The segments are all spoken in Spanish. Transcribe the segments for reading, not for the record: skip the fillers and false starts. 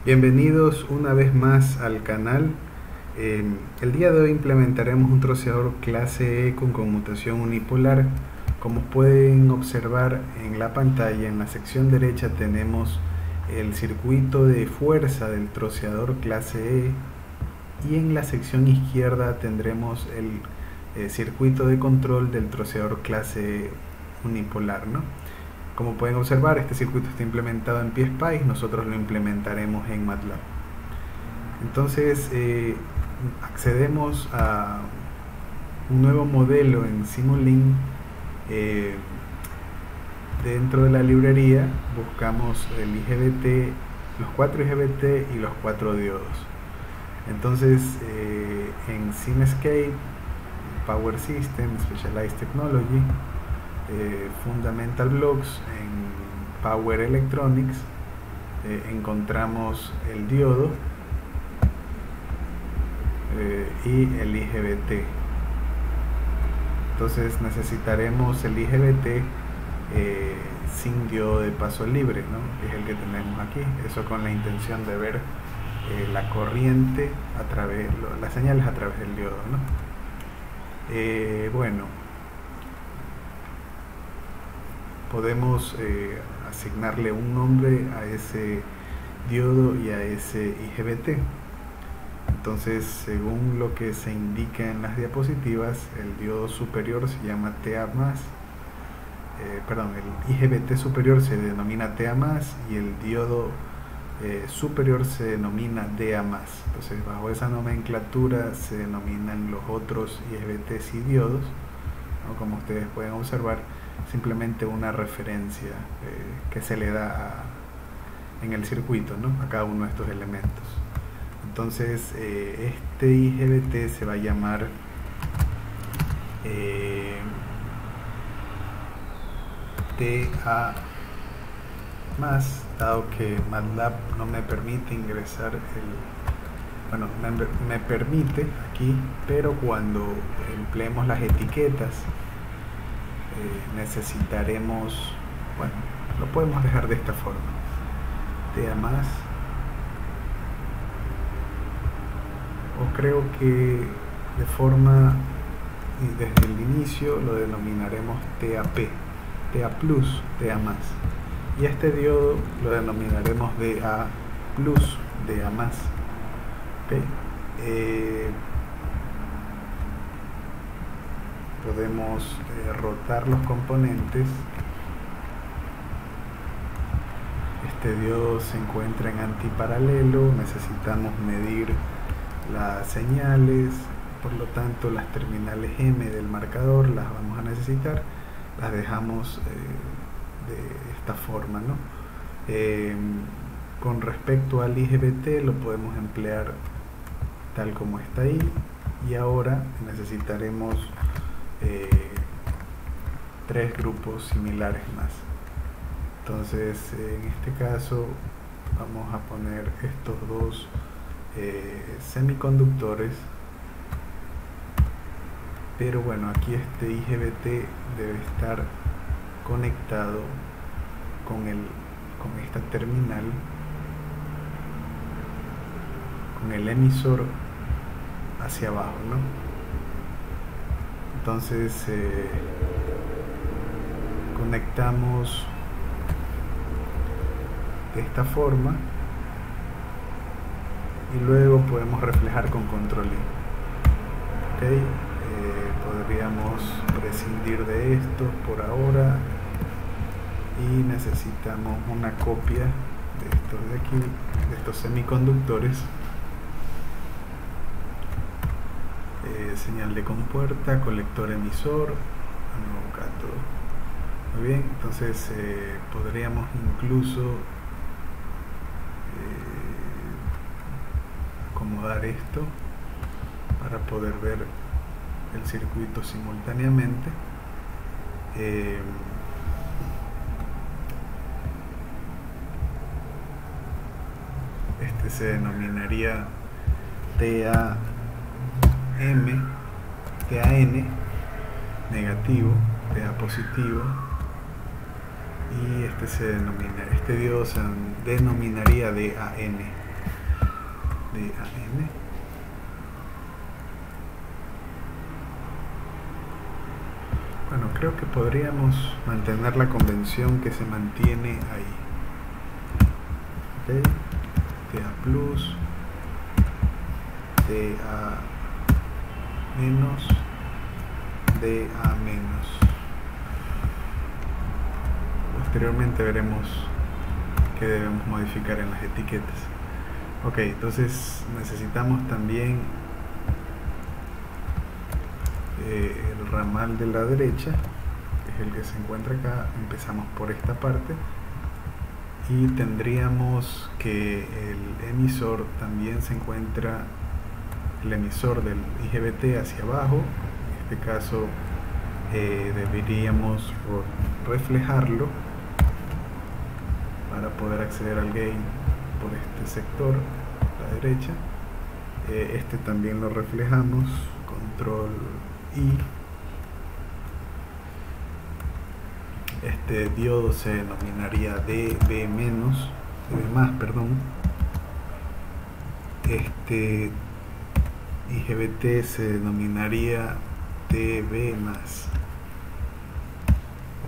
Bienvenidos una vez más al canal. El día de hoy implementaremos un troceador clase E con conmutación unipolar. Como pueden observar en la pantalla, en la sección derecha tenemos el circuito de fuerza del troceador clase E y en la sección izquierda tendremos el circuito de control del troceador clase E unipolar, ¿no? Como pueden observar, este circuito está implementado en PSpice, nosotros lo implementaremos en MATLAB. Entonces accedemos a un nuevo modelo en Simulink. Dentro de la librería buscamos el IGBT, los 4 IGBT y los 4 diodos. Entonces en Simscape, Power System, Specialized Technology, Fundamental Blocks, en Power Electronics encontramos el diodo y el IGBT. Entonces necesitaremos el IGBT sin diodo de paso libre, ¿no? Que es el que tenemos aquí. Eso con la intención de ver la corriente a través, las señales a través del diodo, ¿no? Bueno, podemos asignarle un nombre a ese diodo y a ese IGBT. Entonces, según lo que se indica en las diapositivas, el diodo superior se llama TA+, el IGBT superior se denomina TA+, y el diodo superior se denomina DA+. Entonces, bajo esa nomenclatura se denominan los otros IGBTs y diodos, ¿no? Como ustedes pueden observar, simplemente una referencia que se le da en el circuito, ¿no? A cada uno de estos elementos. Entonces este IGBT se va a llamar TA+, dado que MATLAB no me permite ingresar me permite aquí, pero cuando empleemos las etiquetas necesitaremos, bueno, lo podemos dejar de esta forma, TA+, o creo que de forma, y desde el inicio lo denominaremos TAP, TA+, TA+, y este diodo lo denominaremos DA+, DA+. ¿Okay? Podemos rotar los componentes. Este diodo se encuentra en antiparalelo, necesitamos medir las señales, por lo tanto las terminales M del marcador las vamos a necesitar, las dejamos de esta forma, ¿no? Con respecto al IGBT lo podemos emplear tal como está ahí, y ahora necesitaremos 3 grupos similares más. Entonces en este caso vamos a poner estos dos semiconductores, pero bueno, aquí este IGBT debe estar conectado con esta terminal, con el emisor hacia abajo, ¿no? Entonces conectamos de esta forma y luego podemos reflejar con control I. ¿Okay? Podríamos prescindir de esto por ahora y necesitamos una copia de estos de aquí, de estos semiconductores. Señal de compuerta, colector emisor, nuevo cátodo. Muy bien, entonces podríamos incluso acomodar esto para poder ver el circuito simultáneamente. Este se denominaría TAN negativo, TA positivo, y este diodo se denominaría DAN. DAN. Bueno, creo que podríamos mantener la convención que se mantiene ahí. Ok, DA plus, DA menos, DA menos. Posteriormente veremos qué debemos modificar en las etiquetas. Ok, entonces necesitamos también el ramal de la derecha, que es el que se encuentra acá. Empezamos por esta parte y tendríamos que el emisor también se encuentra, el emisor del IGBT hacia abajo. En este caso deberíamos reflejarlo para poder acceder al gain por este sector, la derecha. Este también lo reflejamos, control I. Este diodo se denominaría DB menos, DB más, perdón. Este IGBT se denominaría DB más.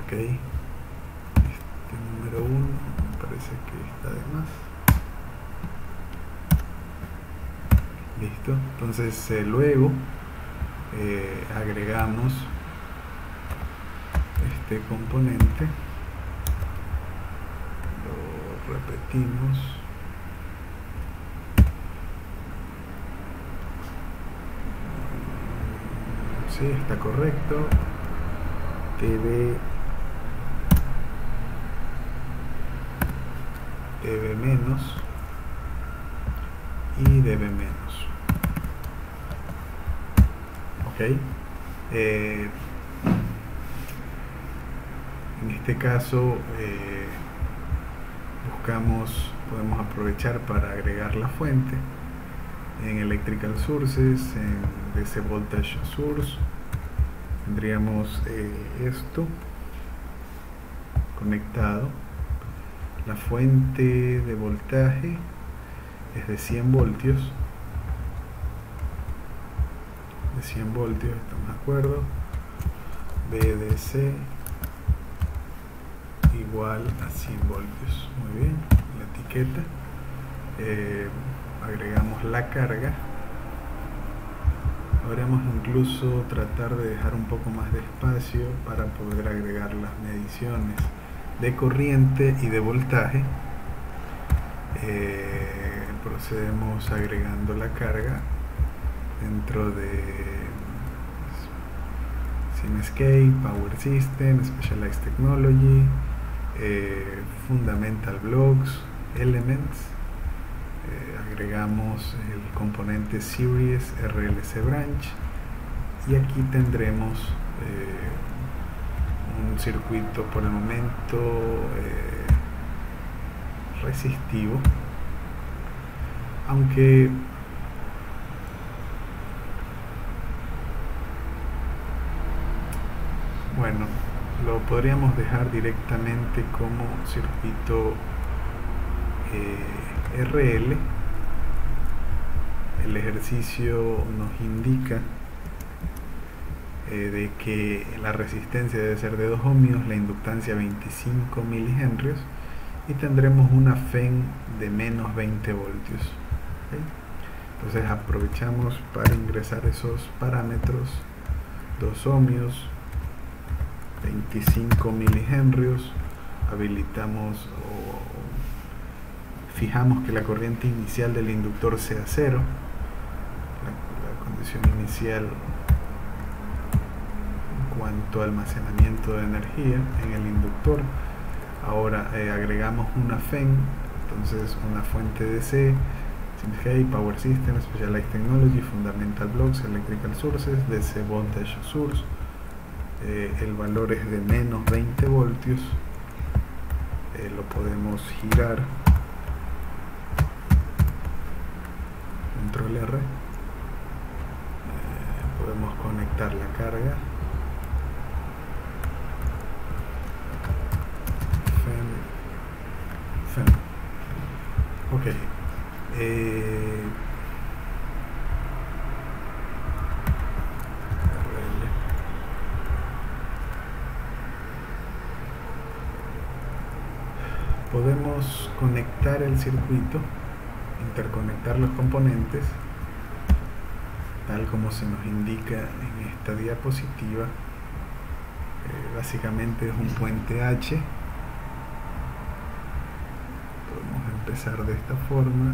Ok, este número 1 me parece que está de más. Listo, entonces luego agregamos este componente, lo repetimos, sí, está correcto. dB menos y dB menos. Ok, en este caso podemos aprovechar para agregar la fuente en Electrical Sources, en DC Voltage Source. Tendríamos esto conectado. La fuente de voltaje es de 100 voltios. De 100 voltios, estamos de acuerdo. BDC igual a 100 voltios. Muy bien, la etiqueta. Agregamos la carga. Podríamos incluso tratar de dejar un poco más de espacio para poder agregar las mediciones de corriente y de voltaje. Procedemos agregando la carga dentro de Simscape, Power System, Specialized Technology, Fundamental Blocks, Elements. Agregamos el componente Series RLC Branch y aquí tendremos un circuito por el momento resistivo, aunque bueno, lo podríamos dejar directamente como circuito RL. El ejercicio nos indica de que la resistencia debe ser de 2 ohmios, la inductancia 25 milihenrios y tendremos una FEN de menos 20 voltios. ¿Okay? Entonces aprovechamos para ingresar esos parámetros: 2 ohmios, 25 milihenrios, habilitamos o fijamos que la corriente inicial del inductor sea 0, la condición inicial en cuanto a almacenamiento de energía en el inductor. Ahora agregamos una FEN, entonces una fuente DC, Simscape, Power System, Specialized Technology, Fundamental Blocks, Electrical Sources, DC Voltage Source. El valor es de menos 20 voltios. Lo podemos girar, control R. Podemos conectar la carga, FEN. Ok, podemos conectar el circuito, interconectar los componentes, tal como se nos indica en esta diapositiva. Básicamente es un puente H. Podemos empezar de esta forma.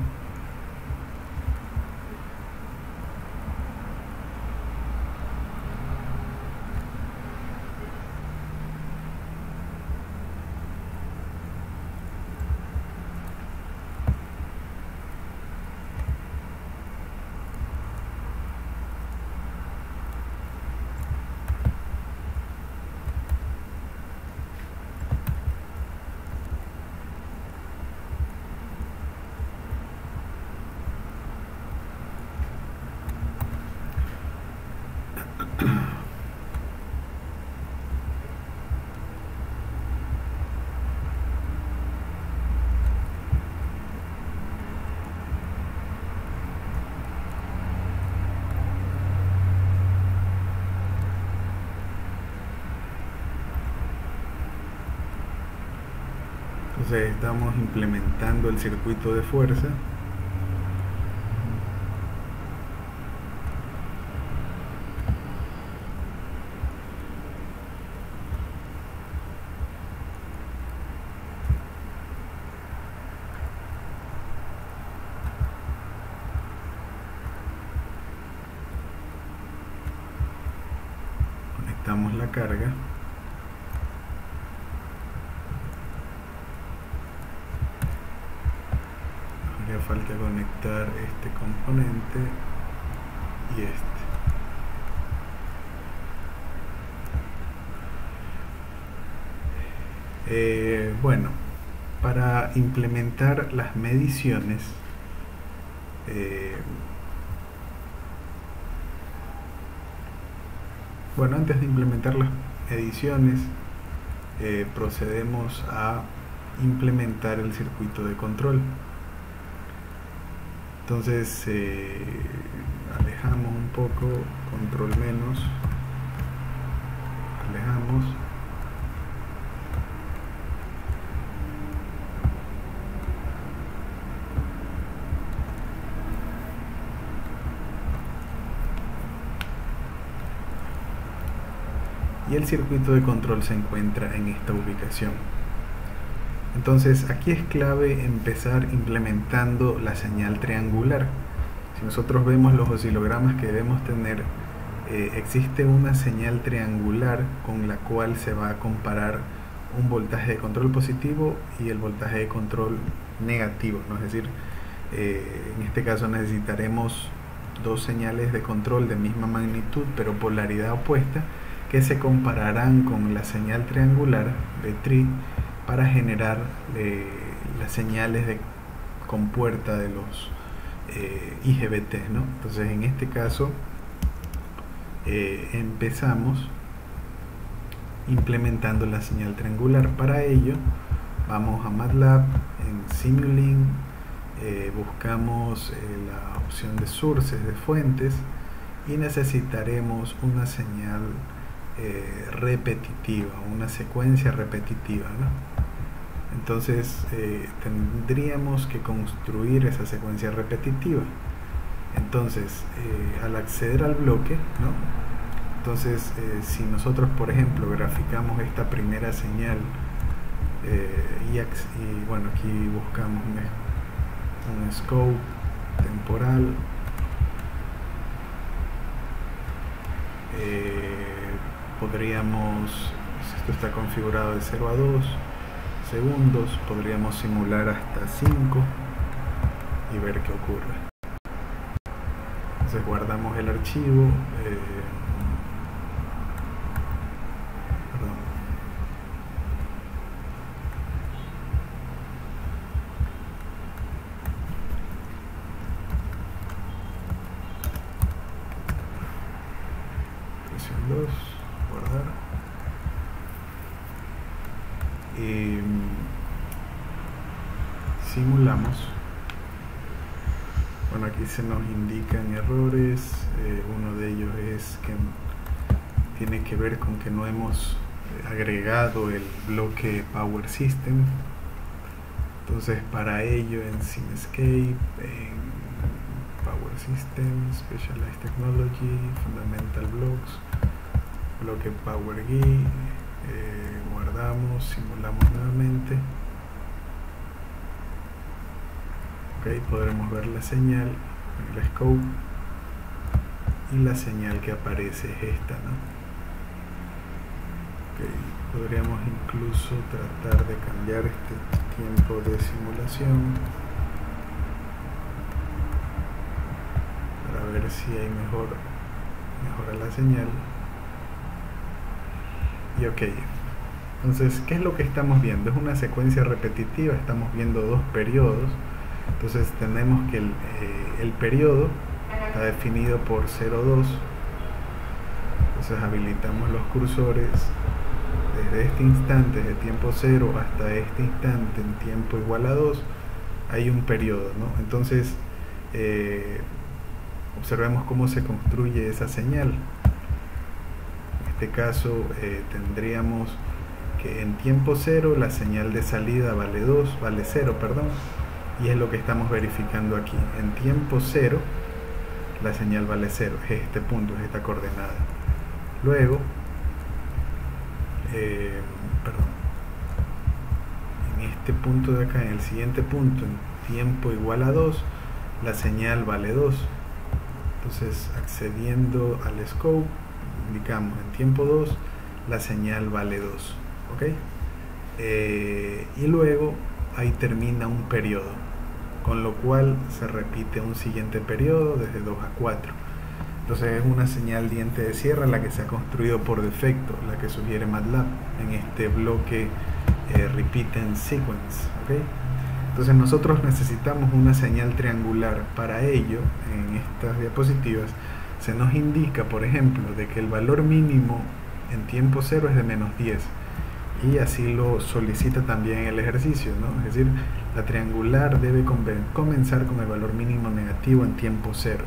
Entonces estamos implementando el circuito de fuerza. Conectamos la carga. Falta conectar este componente y este. Bueno, para implementar las mediciones, bueno, antes de implementar las mediciones, procedemos a implementar el circuito de control. Entonces alejamos un poco, control menos, alejamos. Y el circuito de control se encuentra en esta ubicación. Entonces aquí es clave empezar implementando la señal triangular. Si nosotros vemos los oscilogramas que debemos tener, existe una señal triangular con la cual se va a comparar un voltaje de control positivo y el voltaje de control negativo, ¿no? Es decir, en este caso necesitaremos dos señales de control de misma magnitud pero polaridad opuesta que se compararán con la señal triangular de tri para generar las señales de compuerta de los IGBT, ¿no? Entonces en este caso empezamos implementando la señal triangular. Para ello vamos a MATLAB, en Simulink buscamos la opción de sources, de fuentes, y necesitaremos una señal repetitiva, una secuencia repetitiva, ¿no? Entonces tendríamos que construir esa secuencia repetitiva. Entonces al acceder al bloque, ¿no? Entonces si nosotros, por ejemplo, graficamos esta primera señal y bueno, aquí buscamos un scope temporal, podríamos, si esto está configurado de 0 a 2 segundos, podríamos simular hasta 5 y ver qué ocurre. Entonces guardamos el archivo, perdón. Presión 2, guardar. Simulamos. Bueno, aquí se nos indican errores. Uno de ellos es que tiene que ver con que no hemos agregado el bloque Power System. Entonces para ello en Simscape, en Power Systems, Specialized Technology, Fundamental Blocks, bloque Power GUI, guardamos, simulamos nuevamente. Ok, podremos ver la señal en el scope y la señal que aparece es esta, ¿no? Ok, podríamos incluso tratar de cambiar este tiempo de simulación para ver si hay mejora la señal. Y ok, entonces, ¿qué es lo que estamos viendo? Es una secuencia repetitiva, estamos viendo dos periodos. Entonces tenemos que el periodo está definido por 0,2. Entonces habilitamos los cursores desde este instante de tiempo 0 hasta este instante en tiempo igual a 2. Hay un periodo, ¿no? Entonces observemos cómo se construye esa señal. En este caso tendríamos que en tiempo 0 la señal de salida vale 0, perdón, y es lo que estamos verificando aquí. En tiempo 0 la señal vale 0, es este punto, es esta coordenada. Luego en este punto de acá, en el siguiente punto, en tiempo igual a 2, la señal vale 2. Entonces accediendo al scope indicamos en tiempo 2 la señal vale 2, ¿ok? Y luego ahí termina un periodo, con lo cual se repite un siguiente periodo desde 2 a 4. Entonces es una señal diente de sierra la que se ha construido por defecto, la que sugiere MATLAB en este bloque Repeat in Sequence, ¿ok? Entonces nosotros necesitamos una señal triangular. Para ello, en estas diapositivas se nos indica, por ejemplo, de que el valor mínimo en tiempo 0 es de -10, y así lo solicita también el ejercicio, ¿no? Es decir, la triangular debe comenzar con el valor mínimo negativo en tiempo 0,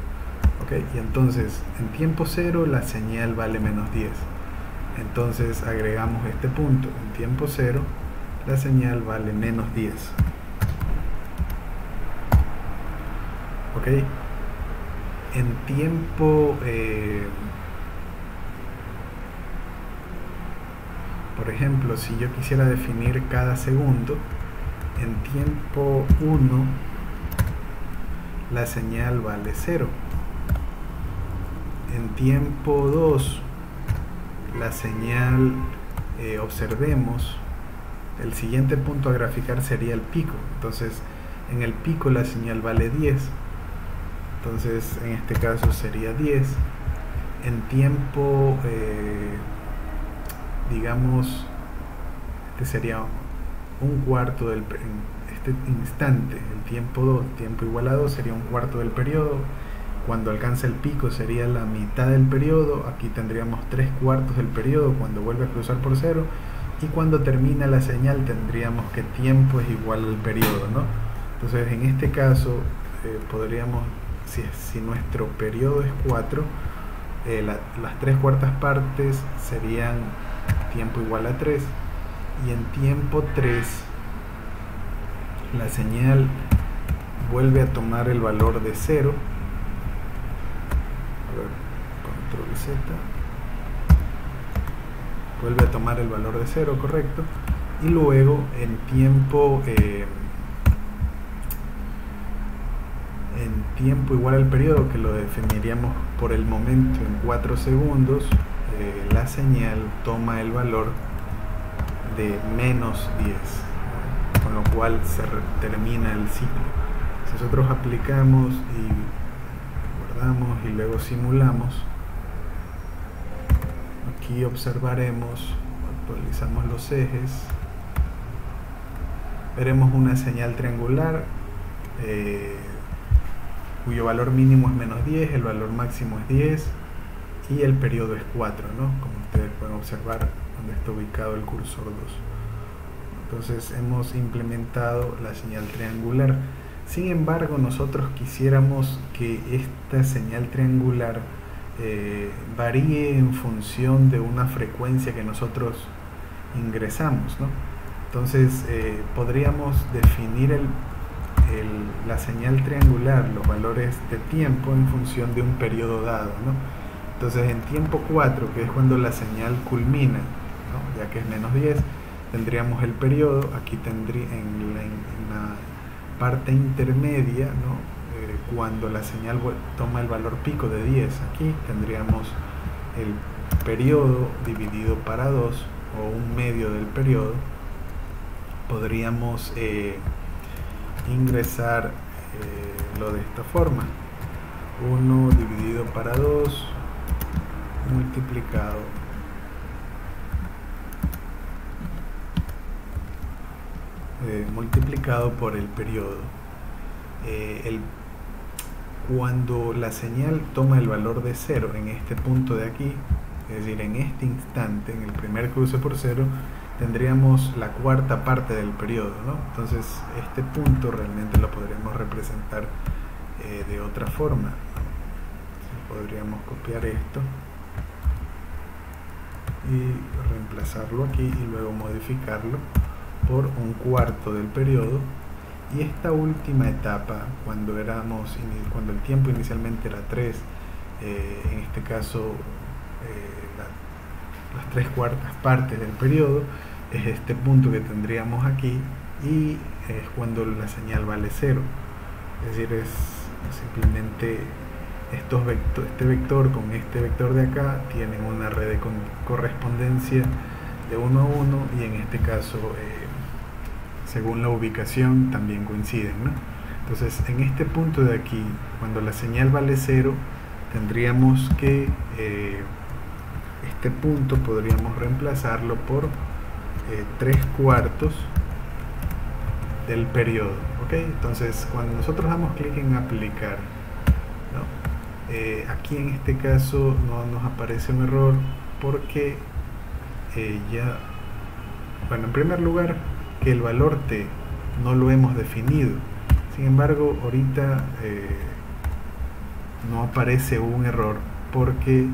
¿ok? Y entonces en tiempo 0 la señal vale -10. Entonces agregamos este punto, en tiempo 0 la señal vale -10. Ok, en tiempo, por ejemplo, si yo quisiera definir cada segundo, en tiempo 1 la señal vale 0. En tiempo 2 la señal, observemos, el siguiente punto a graficar sería el pico. Entonces en el pico la señal vale 10. Entonces en este caso sería 10. En tiempo, digamos, este sería un cuarto del, en este instante, el tiempo 2, tiempo igual a 2 sería un cuarto del periodo. Cuando alcanza el pico sería la mitad del periodo. Aquí tendríamos 3/4 del periodo cuando vuelve a cruzar por 0. Y cuando termina la señal tendríamos que tiempo es igual al periodo, ¿no? Entonces en este caso podríamos, si nuestro periodo es 4, las 3/4 partes serían tiempo igual a 3, y en tiempo 3 la señal vuelve a tomar el valor de 0. A ver, control Z, vuelve a tomar el valor de 0, correcto, y luego en tiempo igual al periodo, que lo definiríamos por el momento en 4 segundos, la señal toma el valor de -10, con lo cual se termina el ciclo. Si nosotros aplicamos y guardamos y luego simulamos, aquí observaremos, actualizamos los ejes, veremos una señal triangular cuyo valor mínimo es -10, el valor máximo es 10 y el periodo es 4, ¿no? Como ustedes pueden observar donde está ubicado el cursor 2. Entonces hemos implementado la señal triangular. Sin embargo, nosotros quisiéramos que esta señal triangular varíe en función de una frecuencia que nosotros ingresamos, ¿no? Entonces podríamos definir la señal triangular, los valores de tiempo en función de un periodo dado, ¿no? Entonces en tiempo 4, que es cuando la señal culmina, ¿no? Ya que es menos 10, tendríamos el periodo. Aquí tendría en la parte intermedia, ¿no? Cuando la señal toma el valor pico de 10, aquí tendríamos el periodo dividido para 2, o un medio del periodo. Podríamos ingresar lo de esta forma: 1 dividido para 2 multiplicado por el periodo. Cuando la señal toma el valor de 0 en este punto de aquí, es decir, en este instante, en el primer cruce por 0, tendríamos la cuarta parte del periodo, ¿no? Entonces este punto realmente lo podríamos representar de otra forma, ¿no? Podríamos copiar esto y reemplazarlo aquí y luego modificarlo por un cuarto del periodo. Y esta última etapa, cuando el tiempo inicialmente era 3, en este caso las 3/4 partes del periodo, es este punto que tendríamos aquí, y es cuando la señal vale 0. Es decir, es simplemente este vector con este vector de acá tienen una red de correspondencia de 1 a 1, y en este caso según la ubicación también coinciden, ¿no? Entonces en este punto de aquí, cuando la señal vale 0, tendríamos que este punto podríamos reemplazarlo por 3/4 del periodo, ¿ok? Entonces cuando nosotros damos clic en aplicar, ¿no? Aquí en este caso no nos aparece un error porque bueno, en primer lugar, que el valor t no lo hemos definido. Sin embargo, ahorita no aparece un error porque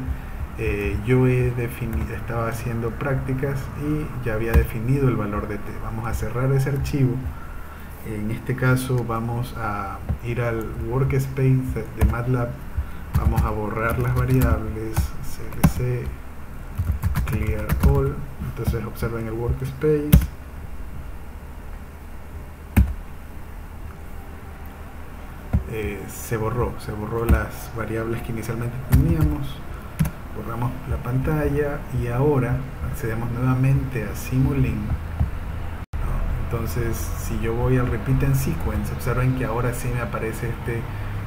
yo estaba haciendo prácticas y ya había definido el valor de t. Vamos a cerrar ese archivo. En este caso vamos a ir al workspace de MATLAB, vamos a borrar las variables clc clear all. Entonces observen el workspace, se borró las variables que inicialmente teníamos, borramos la pantalla y ahora accedemos nuevamente a Simulink. Entonces si yo voy al Repeat in Sequence, observen que ahora sí me aparece este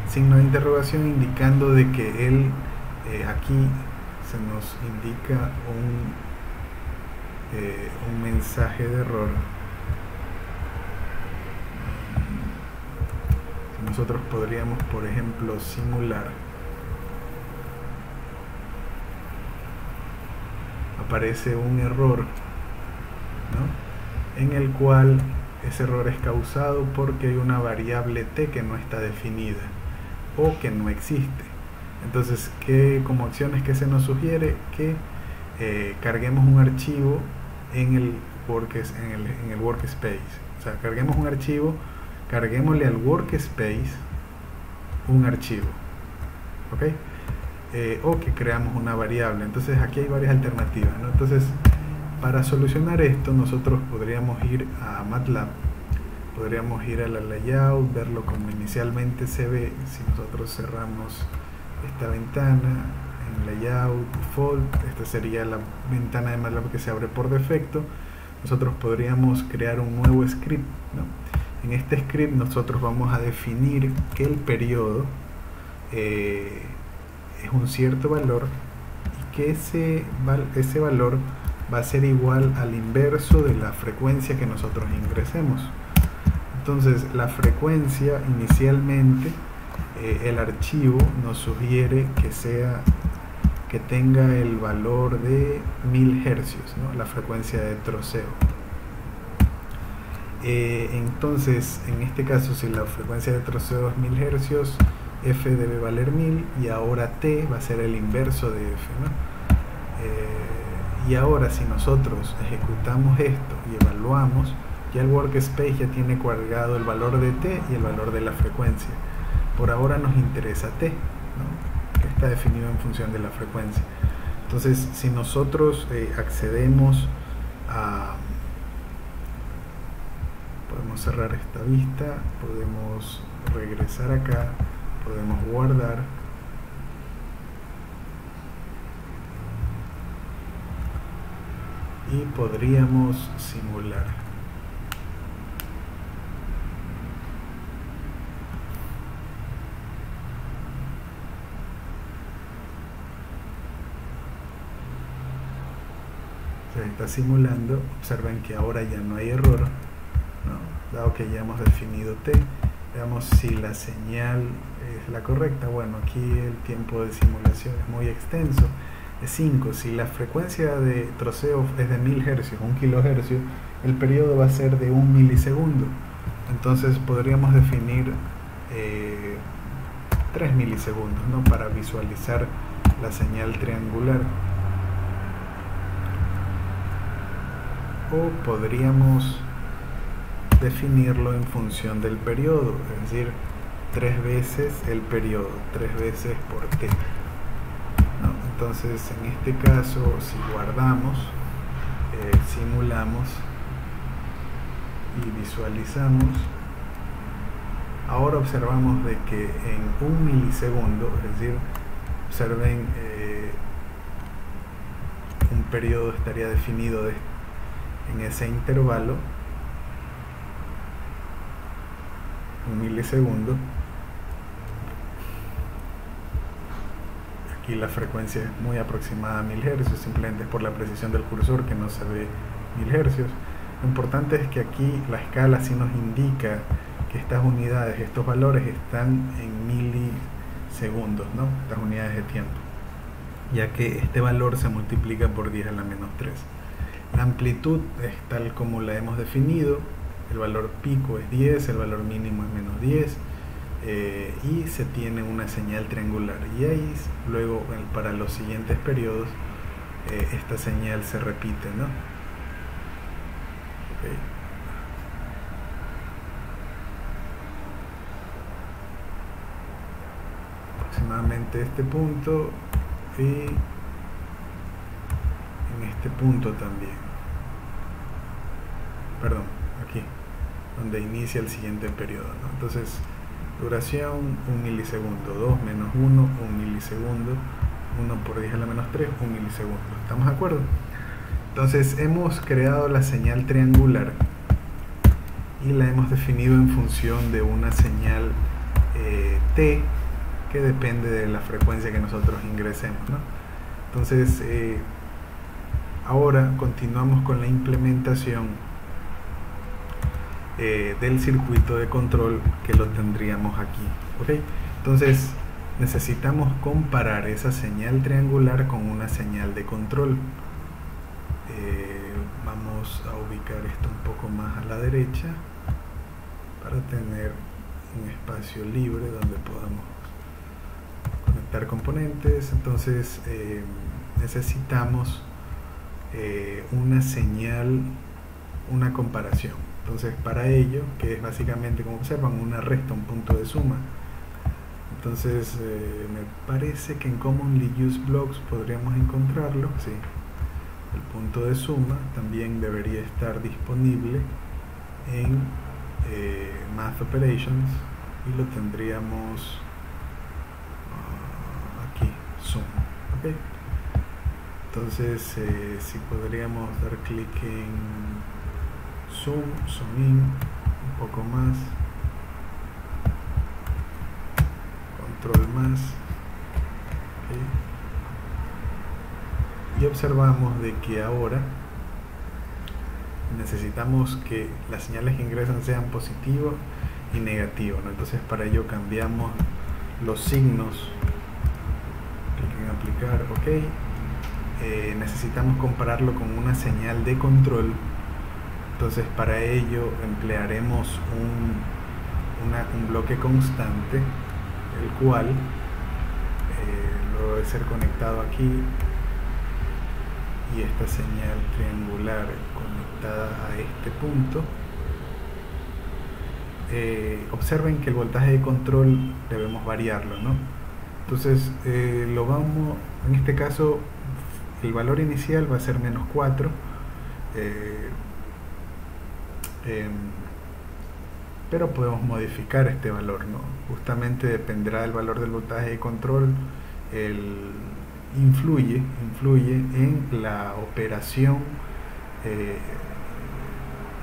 signo de interrogación indicando de que aquí se nos indica un mensaje de error. Nosotros podríamos, por ejemplo, simular, aparece un error, ¿no? En el cual ese error es causado porque hay una variable t que no está definida o que no existe. Entonces, como acciones que se nos sugiere que carguemos un archivo en el workspace, o sea, carguemos un archivo, carguémosle al workspace un archivo, ¿ok? O que creamos una variable. Entonces aquí hay varias alternativas, ¿no? Entonces para solucionar esto nosotros podríamos ir a MATLAB, podríamos ir a la layout, verlo como inicialmente se ve. Si nosotros cerramos esta ventana en layout default, esta sería la ventana de MATLAB que se abre por defecto, nosotros podríamos crear un nuevo script, ¿no? En este script nosotros vamos a definir que el periodo es un cierto valor y que ese valor va a ser igual al inverso de la frecuencia que nosotros ingresemos. Entonces la frecuencia inicialmente, el archivo nos sugiere que tenga el valor de 1000 hercios, ¿no? La frecuencia de troceo. Entonces en este caso, si la frecuencia de troceo es 1000 hercios, f debe valer 1000 y ahora t va a ser el inverso de f, ¿no? Y ahora si nosotros ejecutamos esto y evaluamos, Ya el workspace ya tiene cargado el valor de t y el valor de la frecuencia. Por ahora nos interesa t, ¿no?, que está definido en función de la frecuencia. Entonces, si nosotros accedemos a... Podemos cerrar esta vista, podemos regresar acá, podemos guardar. Y podríamos simular. Se está simulando. Observen que ahora ya no hay error, ¿no?, dado que ya hemos definido t. Veamos si la señal es la correcta. Bueno, aquí el tiempo de simulación es muy extenso, es 5. Si la frecuencia de troceo es de 1000 Hz, 1 kHz, el periodo va a ser de 1 milisegundo. Entonces podríamos definir 3 milisegundos, ¿no?, para visualizar la señal triangular. O podríamos definirlo en función del periodo, es decir, 3 veces el periodo, 3 veces por t, ¿no? Entonces, en este caso, si guardamos, simulamos y visualizamos, ahora observamos de que en 1 milisegundo, es decir, observen, un periodo estaría definido en ese intervalo, 1 milisegundo. Aquí la frecuencia es muy aproximada a 1000 Hz, simplemente por la precisión del cursor que no se ve 1000 Hz. Lo importante es que aquí la escala sí nos indica que estas unidades, estos valores están en milisegundos, ¿no?, estas unidades de tiempo, ya que este valor se multiplica por 10 a la menos 3. La amplitud es tal como la hemos definido. El valor pico es 10, el valor mínimo es menos 10, y se tiene una señal triangular. Y ahí luego, para los siguientes periodos, esta señal se repite, ¿no? Okay. Aproximadamente este punto, y en este punto también. Perdón, aquí, donde inicia el siguiente periodo, ¿no? Entonces, duración 1 milisegundo, 2 menos 1, 1 milisegundo, 1 por 10 a la menos 3, 1 milisegundo. ¿Estamos de acuerdo? Entonces, hemos creado la señal triangular y la hemos definido en función de una señal t, que depende de la frecuencia que nosotros ingresemos, ¿no? Entonces, ahora continuamos con la implementación del circuito de control, que lo tendríamos aquí, ¿ok? Entonces necesitamos comparar esa señal triangular con una señal de control. Vamos a ubicar esto un poco más a la derecha para tener un espacio libre donde podamos conectar componentes. Entonces necesitamos una señal, una comparación. Entonces, para ello, que es básicamente, como observan, una resta, un punto de suma. Entonces, me parece que en Commonly Used Blocks podríamos encontrarlo, sí. El punto de suma también debería estar disponible en Math Operations, y lo tendríamos aquí, Sum, ¿ok? Entonces, si podríamos dar clic en Zoom, Zoom in, un poco más, Control más, ¿okay? Y observamos de que ahora necesitamos que las señales que ingresan sean positivos y negativos, ¿no? Entonces, para ello cambiamos los signos, clic en aplicar, ok. Necesitamos compararlo con una señal de control. Entonces, para ello emplearemos un bloque constante, el cual luego de ser conectado aquí, y esta señal triangular conectada a este punto, observen que el voltaje de control debemos variarlo, ¿no? Entonces en este caso el valor inicial va a ser menos 4, pero podemos modificar este valor, ¿no? Justamente dependerá del valor del voltaje de control, influye en la operación,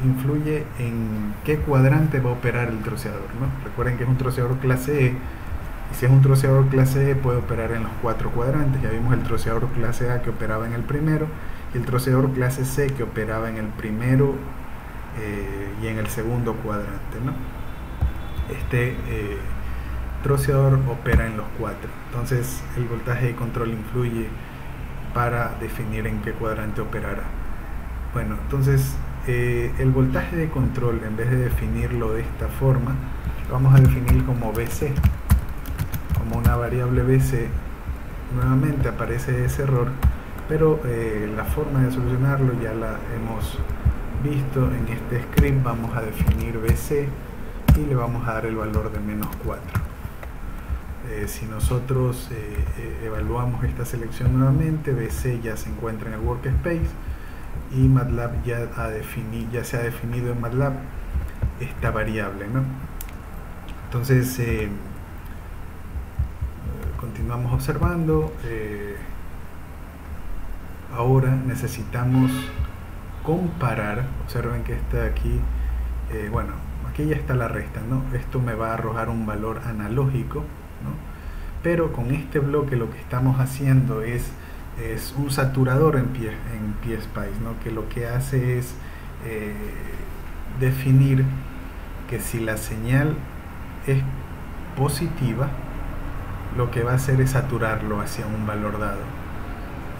influye en qué cuadrante va a operar el troceador, ¿no? Recuerden que es un troceador clase E, y si es un troceador clase E puede operar en los 4 cuadrantes. Ya vimos el troceador clase A que operaba en el primero, y el troceador clase C que operaba en el primero y en el segundo cuadrante, ¿no? Este troceador opera en los 4. Entonces el voltaje de control influye para definir en qué cuadrante operará. Bueno, entonces el voltaje de control, en vez de definirlo de esta forma, lo vamos a definir como BC, como una variable BC. Nuevamente aparece ese error, pero la forma de solucionarlo ya la hemos visto en este script. Vamos a definir BC y le vamos a dar el valor de menos 4. Si nosotros evaluamos esta selección nuevamente, BC ya se encuentra en el workspace y MATLAB ya se ha definido en MATLAB esta variable, ¿no? Entonces continuamos observando. Ahora necesitamos comparar. Observen que está aquí, bueno, aquí ya está la resta, ¿no? Esto me va a arrojar un valor analógico, ¿no? Pero con este bloque lo que estamos haciendo es un saturador en PSpice, ¿no? Que lo que hace es definir que si la señal es positiva, lo que va a hacer es saturarlo hacia un valor dado.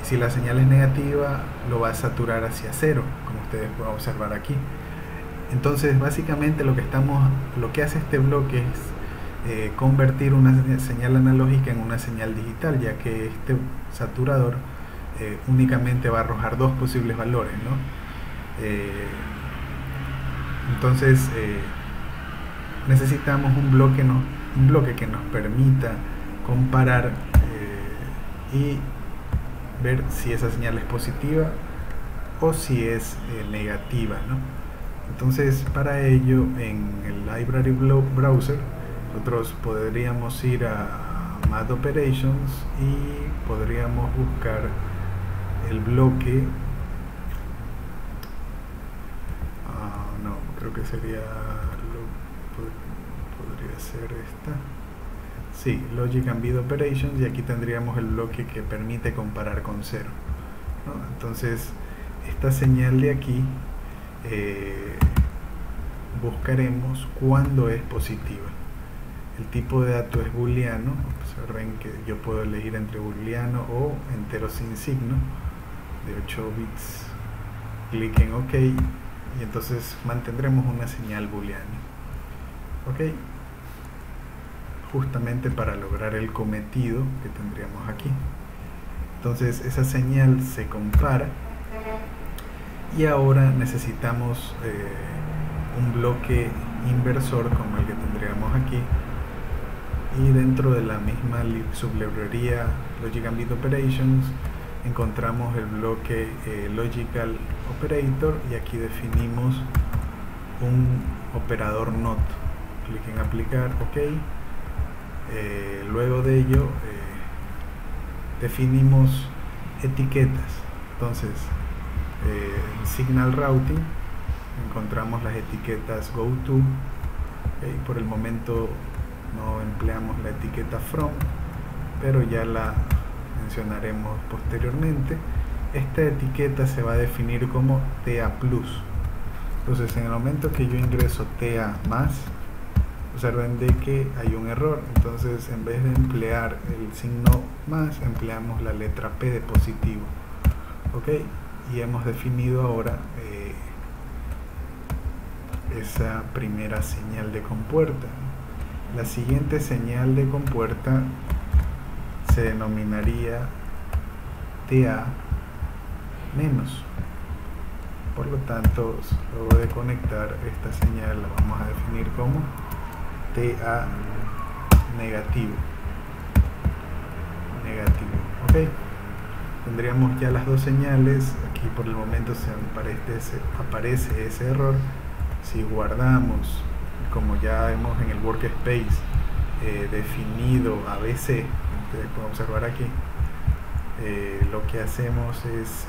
Y si la señal es negativa, lo va a saturar hacia 0, como ustedes pueden observar aquí. Entonces básicamente lo que hace este bloque es convertir una señal analógica en una señal digital, ya que este saturador únicamente va a arrojar 2 posibles valores, ¿no? Entonces necesitamos un bloque que nos permita comparar y ver si esa señal es positiva o si es negativa, ¿no? Entonces para ello, en el Library Browser nosotros podríamos ir a Math Operations y podríamos buscar el bloque, no, creo que sería podría ser esta, sí, Logic and Bit Operations, y aquí tendríamos el bloque que permite comparar con 0, ¿no? Entonces esta señal de aquí buscaremos cuando es positiva. El tipo de dato es booleano. Observen que yo puedo elegir entre booleano o entero sin signo de 8 bits. Clic en OK y entonces mantendremos una señal booleana. OK, justamente para lograr el cometido que tendríamos aquí. Entonces esa señal se compara y ahora necesitamos un bloque inversor como el que tendríamos aquí, y dentro de la misma sublibrería Logic and Bit Operations encontramos el bloque Logical Operator, y aquí definimos un operador NOT. Clic en aplicar, OK. Luego de ello definimos etiquetas. Entonces en Signal Routing encontramos las etiquetas GoTo. Por el momento no empleamos la etiqueta From, pero ya la mencionaremos posteriormente. Esta etiqueta se va a definir como TA+. Entonces en el momento que yo ingreso TA+, observen de que hay un error. Entonces en vez de emplear el signo más, empleamos la letra P de positivo. OK, y hemos definido ahora esa primera señal de compuerta. La siguiente señal de compuerta se denominaría TA menos. Por lo tanto, luego de conectar esta señal la vamos a definir como TA negativo, ok. Tendríamos ya las dos señales. Aquí por el momento aparece ese error. Si guardamos, como ya vemos en el workspace definido ABC, ustedes pueden observar aquí, lo que hacemos es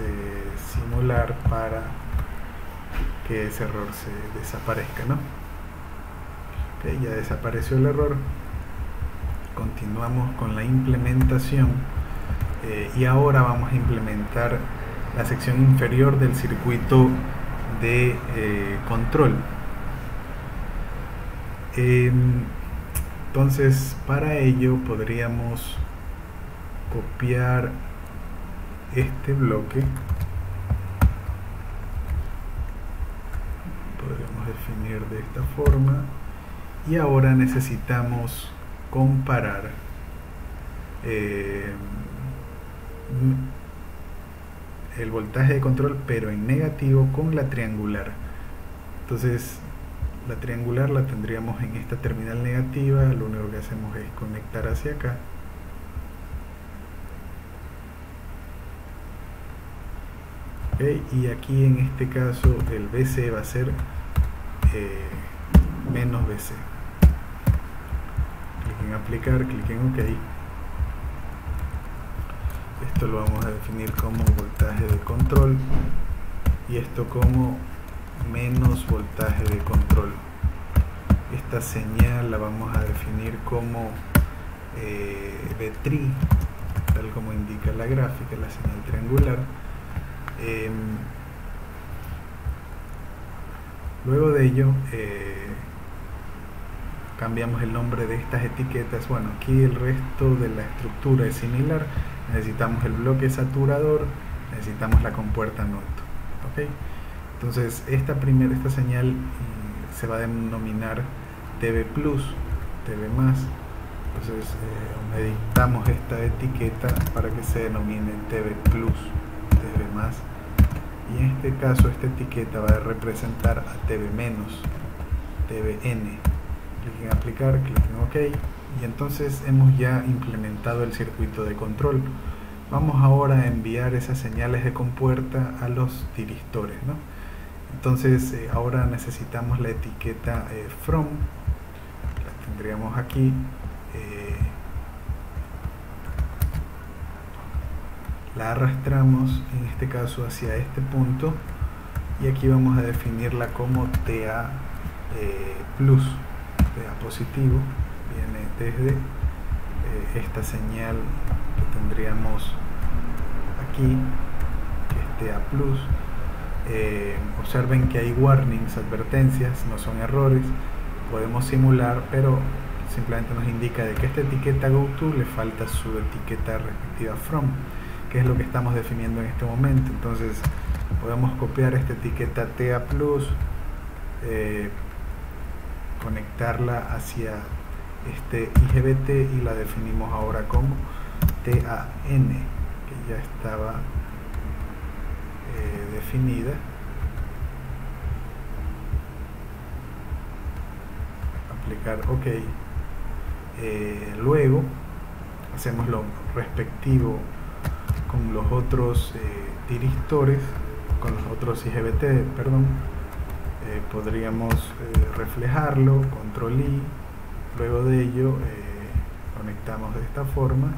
simular para que ese error se desaparezca, ¿no? Okay, ya desapareció el error. Continuamos con la implementación y ahora vamos a implementar la sección inferior del circuito de control. Entonces, para ello podríamos copiar este bloque, podríamos definir de esta forma, y ahora necesitamos comparar el voltaje de control, pero en negativo, con la triangular. Entonces la triangular la tendríamos en esta terminal negativa. Lo único que hacemos es conectar hacia acá. Okay, y aquí en este caso el BC va a ser menos BC. Clic en aplicar, clic en OK. Esto lo vamos a definir como voltaje de control y esto como menos voltaje de control. Esta señal la vamos a definir como B-tri, tal como indica la gráfica, la señal triangular. Luego de ello cambiamos el nombre de estas etiquetas. Bueno, aquí el resto de la estructura es similar. Necesitamos el bloque saturador, necesitamos la compuerta NOT. ¿Okay? Entonces esta señal se va a denominar TV+, TV+. Entonces editamos esta etiqueta para que se denomine TV+, TV+. Y en este caso esta etiqueta va a representar a TV-, TVN. Clic en aplicar, clic en OK. Y entonces hemos ya implementado el circuito de control. Vamos ahora a enviar esas señales de compuerta a los tiristores, ¿no? Entonces ahora necesitamos la etiqueta from, la tendríamos aquí, la arrastramos en este caso hacia este punto y aquí vamos a definirla como TA+, TA positivo. Viene desde esta señal que tendríamos aquí, que es TA+. Observen que hay warnings, advertencias, no son errores. Podemos simular, pero simplemente nos indica de que esta etiqueta GoTo le falta su etiqueta respectiva from, que es lo que estamos definiendo en este momento. Entonces podemos copiar esta etiqueta TA+, conectarla hacia este IGBT y la definimos ahora como TAN, que ya estaba definida. Aplicar OK. Luego hacemos lo respectivo con los otros tiristores, con los otros IGBT, perdón. Podríamos reflejarlo, control I. Luego de ello conectamos de esta forma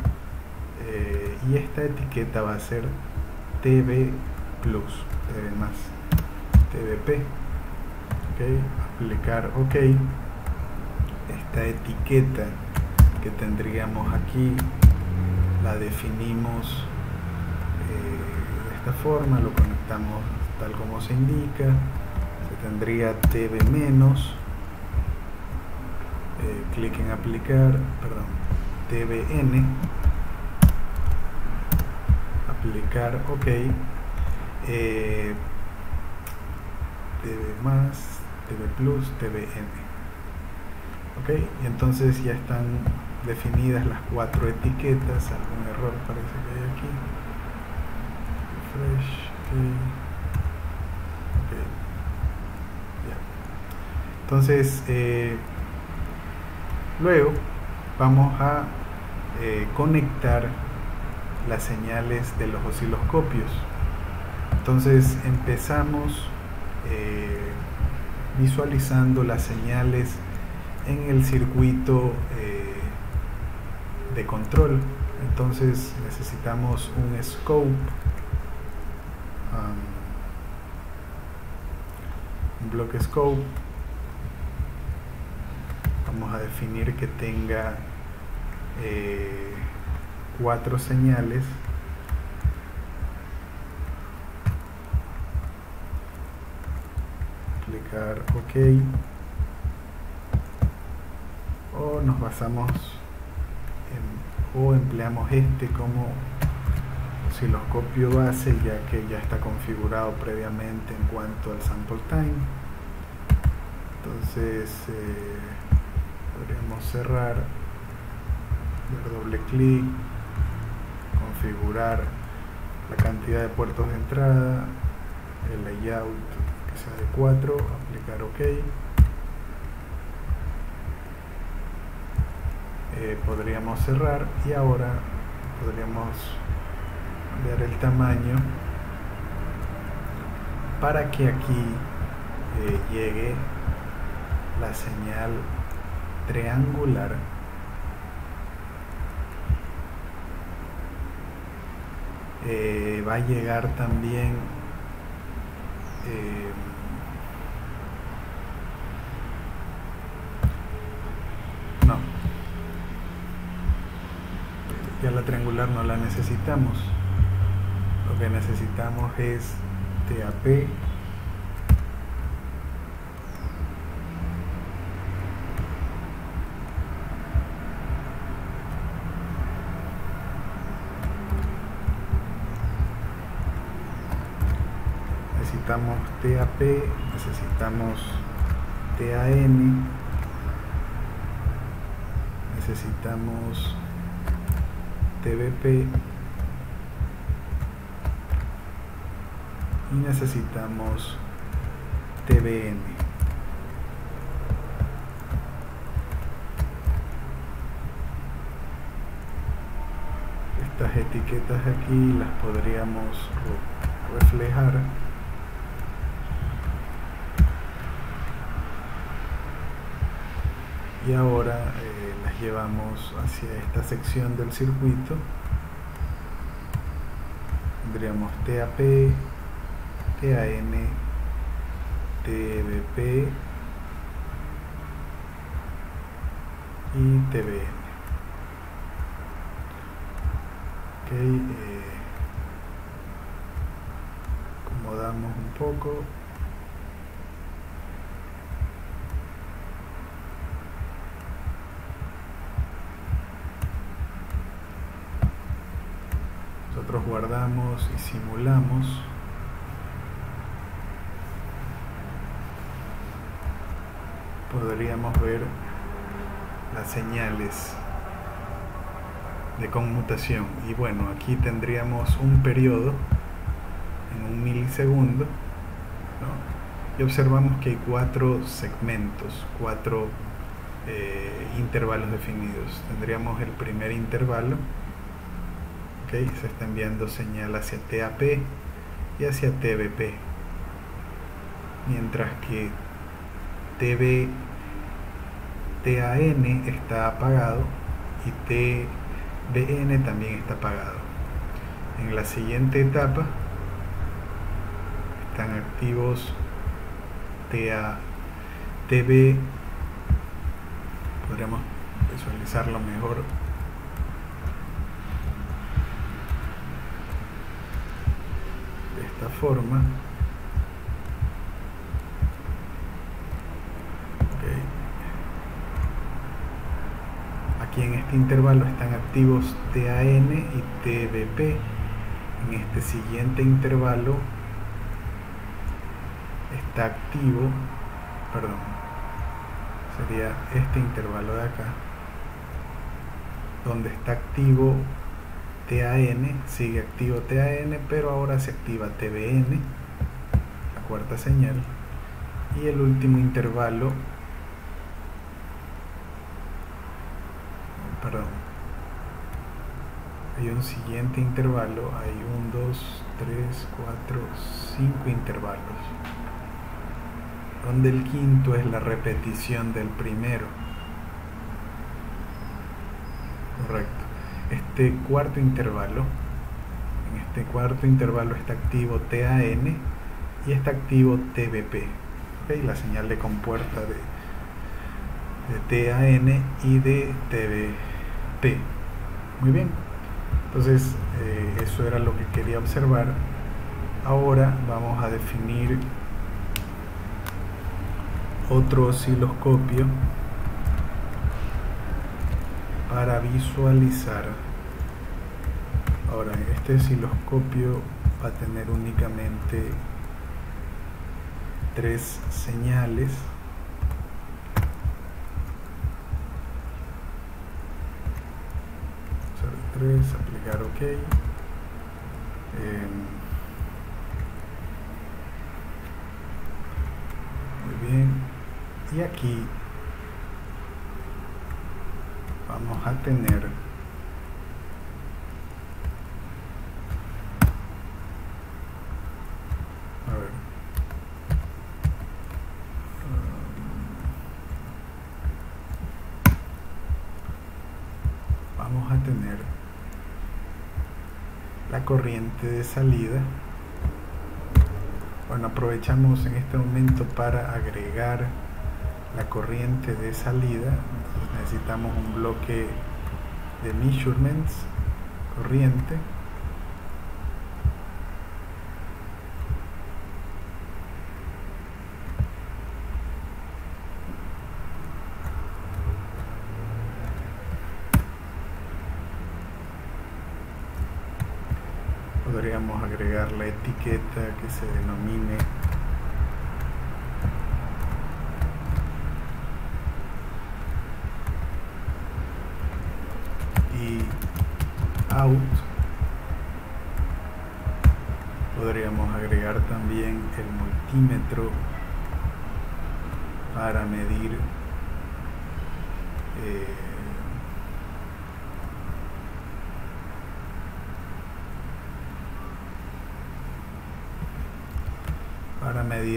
y esta etiqueta va a ser TV+, TV+, TVP. Okay, aplicar OK. Esta etiqueta que tendríamos aquí la definimos de esta forma, lo conectamos tal como se indica. Se tendría TV-, clic en aplicar, perdón, TVN, aplicar OK, TV+, TV+, TVN. Ok, y entonces ya están definidas las cuatro etiquetas. Algún error parece que hay aquí. Refresh, ok, ya. Entonces Luego vamos a conectar las señales de los osciloscopios. Entonces empezamos visualizando las señales en el circuito de control. Entonces necesitamos un scope, un bloque scope. Vamos a definir que tenga 4 señales. Clicar OK, o nos basamos o empleamos este como osciloscopio base, ya que ya está configurado previamente en cuanto al sample time. Entonces podríamos cerrar, dar doble clic, configurar la cantidad de puertos de entrada, el layout que sea de 4, aplicar OK. Podríamos cerrar y ahora podríamos cambiar el tamaño para que aquí llegue la señal triangular va a llegar también no, ya la triangular no la necesitamos. Lo que necesitamos es TAP, necesitamos TAP, necesitamos TAN, necesitamos TBP y necesitamos TBN. Estas etiquetas aquí las podríamos reflejar. Y ahora las llevamos hacia esta sección del circuito. Tendríamos TAP, TAN, TBP y TBN. Acomodamos un poco. Nosotros guardamos y simulamos. Podríamos ver las señales de conmutación, y bueno, aquí tendríamos un periodo en 1 milisegundo, ¿no? Y observamos que hay 4 segmentos, 4 intervalos definidos. Tendríamos el primer intervalo, se está enviando señal hacia TAP y hacia TBP, mientras que TAN está apagado y TBN también está apagado. En la siguiente etapa están activos TB, podríamos visualizarlo mejor. De esta forma. Aquí en este intervalo están activos TAN y TBP. En este siguiente intervalo está activo, perdón, sería este intervalo de acá, donde está activo TAN, sigue activo TAN, pero ahora se activa TBN, la cuarta señal, y el último intervalo perdón, hay un siguiente intervalo, hay 1, 2, 3, 4, 5 intervalos, donde el quinto es la repetición del primero. Correcto. Este cuarto intervalo, en este cuarto intervalo está activo TAN y está activo TBP. ¿Okay? La señal de compuerta de TAN y de TBP. Muy bien. Entonces, eso era lo que quería observar. Ahora vamos a definir otro osciloscopio para visualizar. Ahora, este osciloscopio va a tener únicamente 3 señales. 3, aplicar OK. Muy bien. Y aquí vamos a tener la corriente de salida. Bueno, aprovechamos en este momento para agregar la corriente de salida. Entonces necesitamos un bloque de measurements, corriente. Podríamos agregar la etiqueta que se denomine y out. Podríamos agregar también el multímetro para medir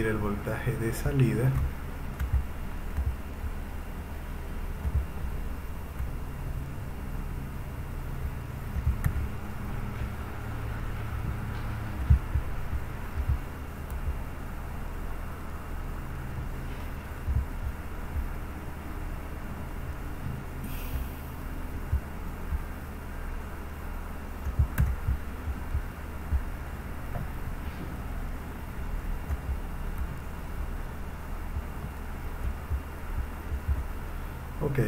el voltaje de salida. Ok,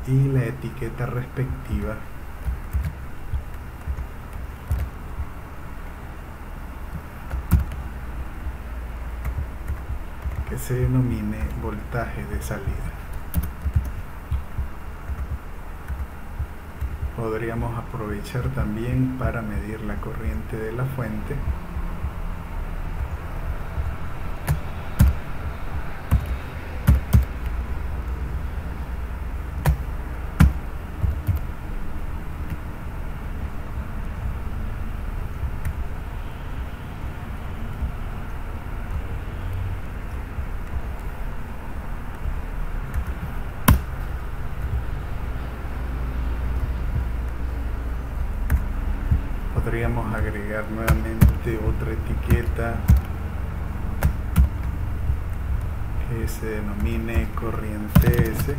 y la etiqueta respectiva que se denomine voltaje de salida. Podríamos aprovechar también para medir la corriente de la fuente. Podríamos agregar nuevamente otra etiqueta que se denomine corriente S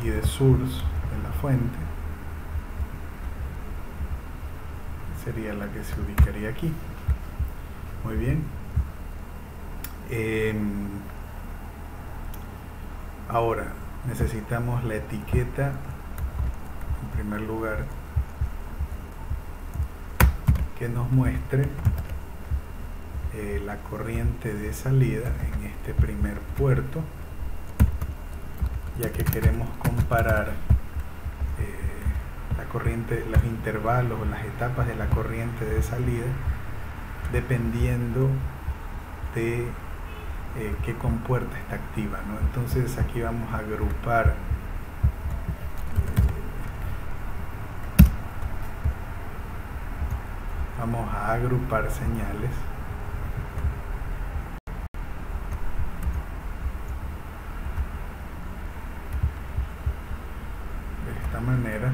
y de source de la fuente. Sería la que se ubicaría aquí. Muy bien. Ahora necesitamos la etiqueta en primer lugar que nos muestre la corriente de salida en este primer puerto, ya que queremos comparar la corriente, los intervalos o las etapas de la corriente de salida dependiendo de qué compuerta está activa, ¿no? Entonces aquí vamos a agrupar Vamos a agrupar señales. De esta manera.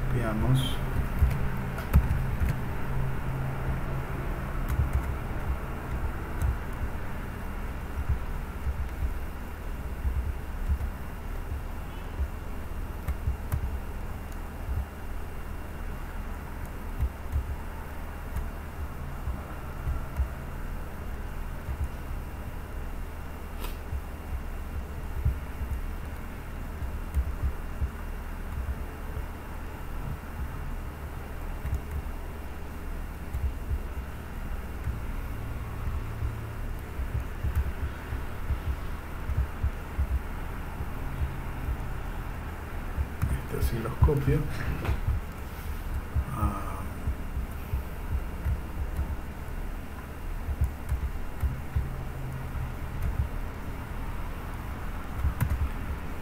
Copiamos. Osciloscopio.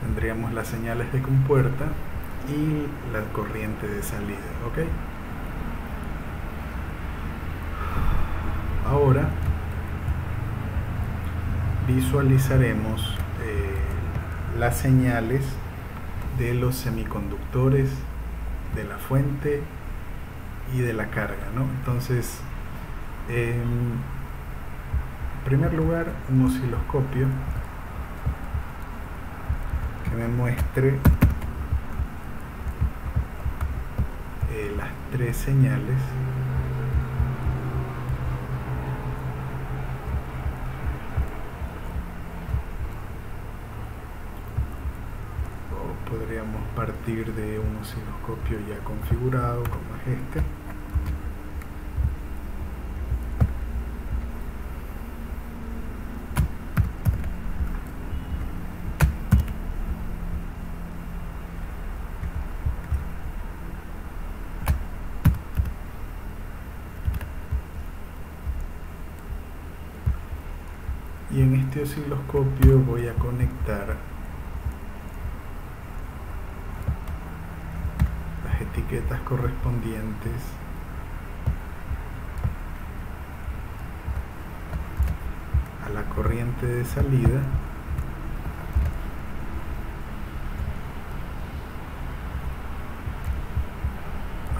Tendríamos las señales de compuerta y la corriente de salida, ¿ok? Ahora visualizaremos las señales de los semiconductores, de la fuente y de la carga, ¿no? Entonces, en primer lugar, un osciloscopio que me muestre las tres señales . Podríamos partir de un osciloscopio ya configurado como es este. Y en este osciloscopio voy a conectar etiquetas correspondientes a la corriente de salida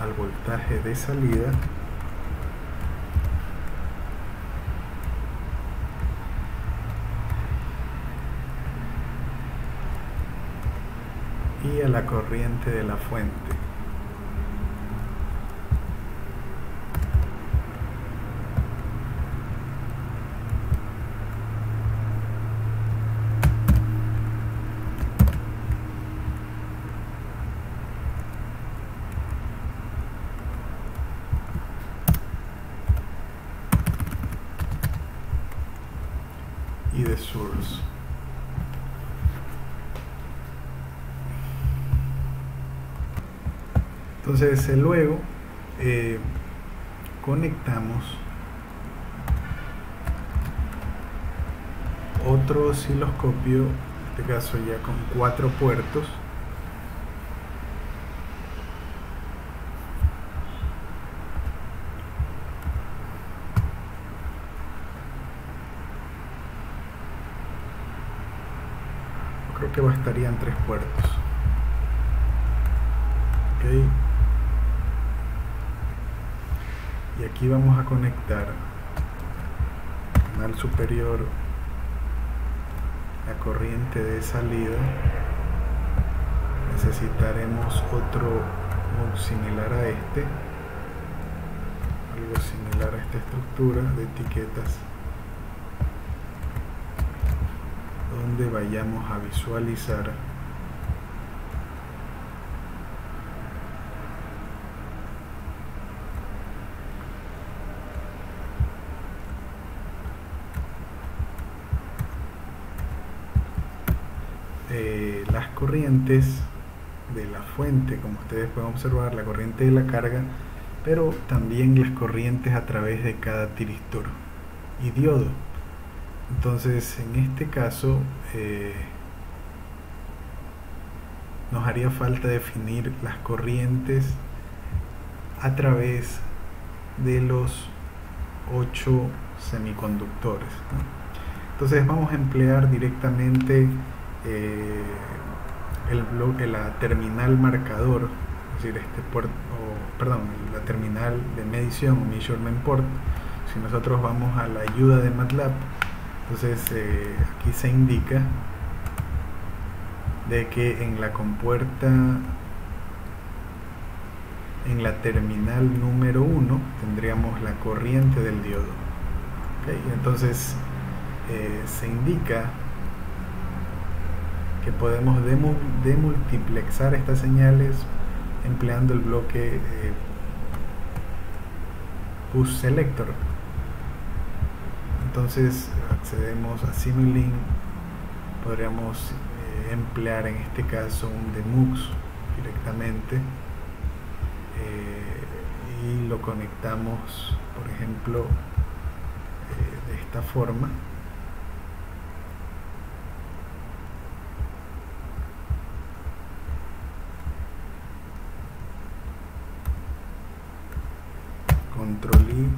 al voltaje de salida y a la corriente de la fuente. Y de source. Entonces luego conectamos otro osciloscopio, en este caso ya con 4 puertos, creo que bastarían 3 puertos. Okay. Y aquí vamos a conectar canal superior, la corriente de salida. Necesitaremos otro muy similar a este, algo similar a esta estructura de etiquetas, donde vayamos a visualizar corrientes de la fuente, como ustedes pueden observar, la corriente de la carga, pero también las corrientes a través de cada tiristor y diodo. Entonces, en este caso, nos haría falta definir las corrientes a través de los 8 semiconductores, ¿no? Entonces vamos a emplear directamente la terminal marcador, es decir, la terminal de medición o measurement port. Si nosotros vamos a la ayuda de MATLAB, entonces aquí se indica de que en la compuerta, en la terminal número 1 tendríamos la corriente del diodo, ¿okay? Entonces se indica que podemos demultiplexar estas señales empleando el bloque push selector. Entonces accedemos a Simulink, podríamos emplear en este caso un demux directamente y lo conectamos, por ejemplo, de esta forma. Control I.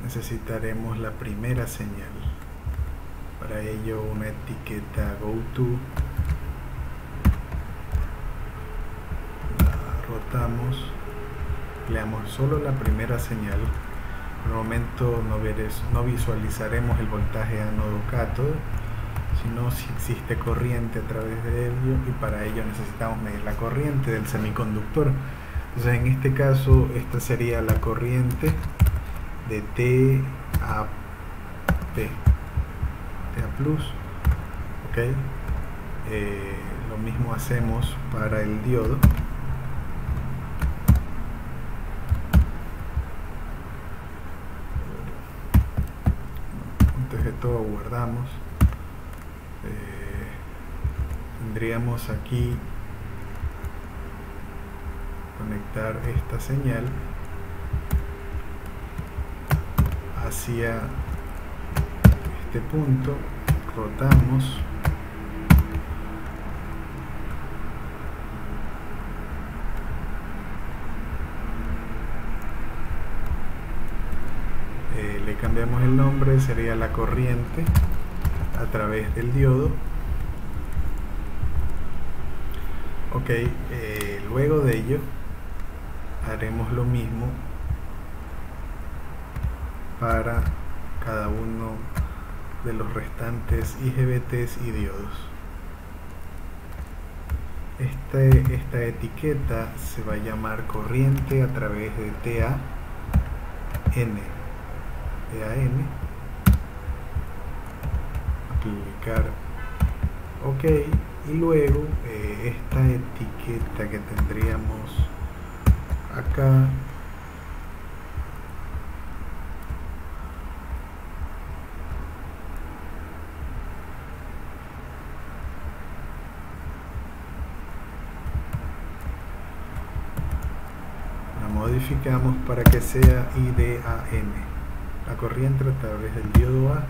Necesitaremos la primera señal. Para ello una etiqueta GoTo. La rotamos. Empleamos solo la primera señal. Por el momento no visualizaremos el voltaje ánodo-cátodo, sino si existe corriente a través de ello, y para ello necesitamos medir la corriente del semiconductor. Entonces en este caso esta sería la corriente de TA+, ok. Lo mismo hacemos para el diodo. Antes de todo guardamos. Tendríamos aquí conectar esta señal hacia este punto, rotamos, le cambiamos el nombre, sería la corriente a través del diodo. Ok, luego de ello haremos lo mismo para cada uno de los restantes IGBTs y diodos. Esta etiqueta se va a llamar corriente a través de TAN. Aplicar OK, y luego esta etiqueta que tendríamos acá la modificamos para que sea IDAN, la corriente a través del diodo A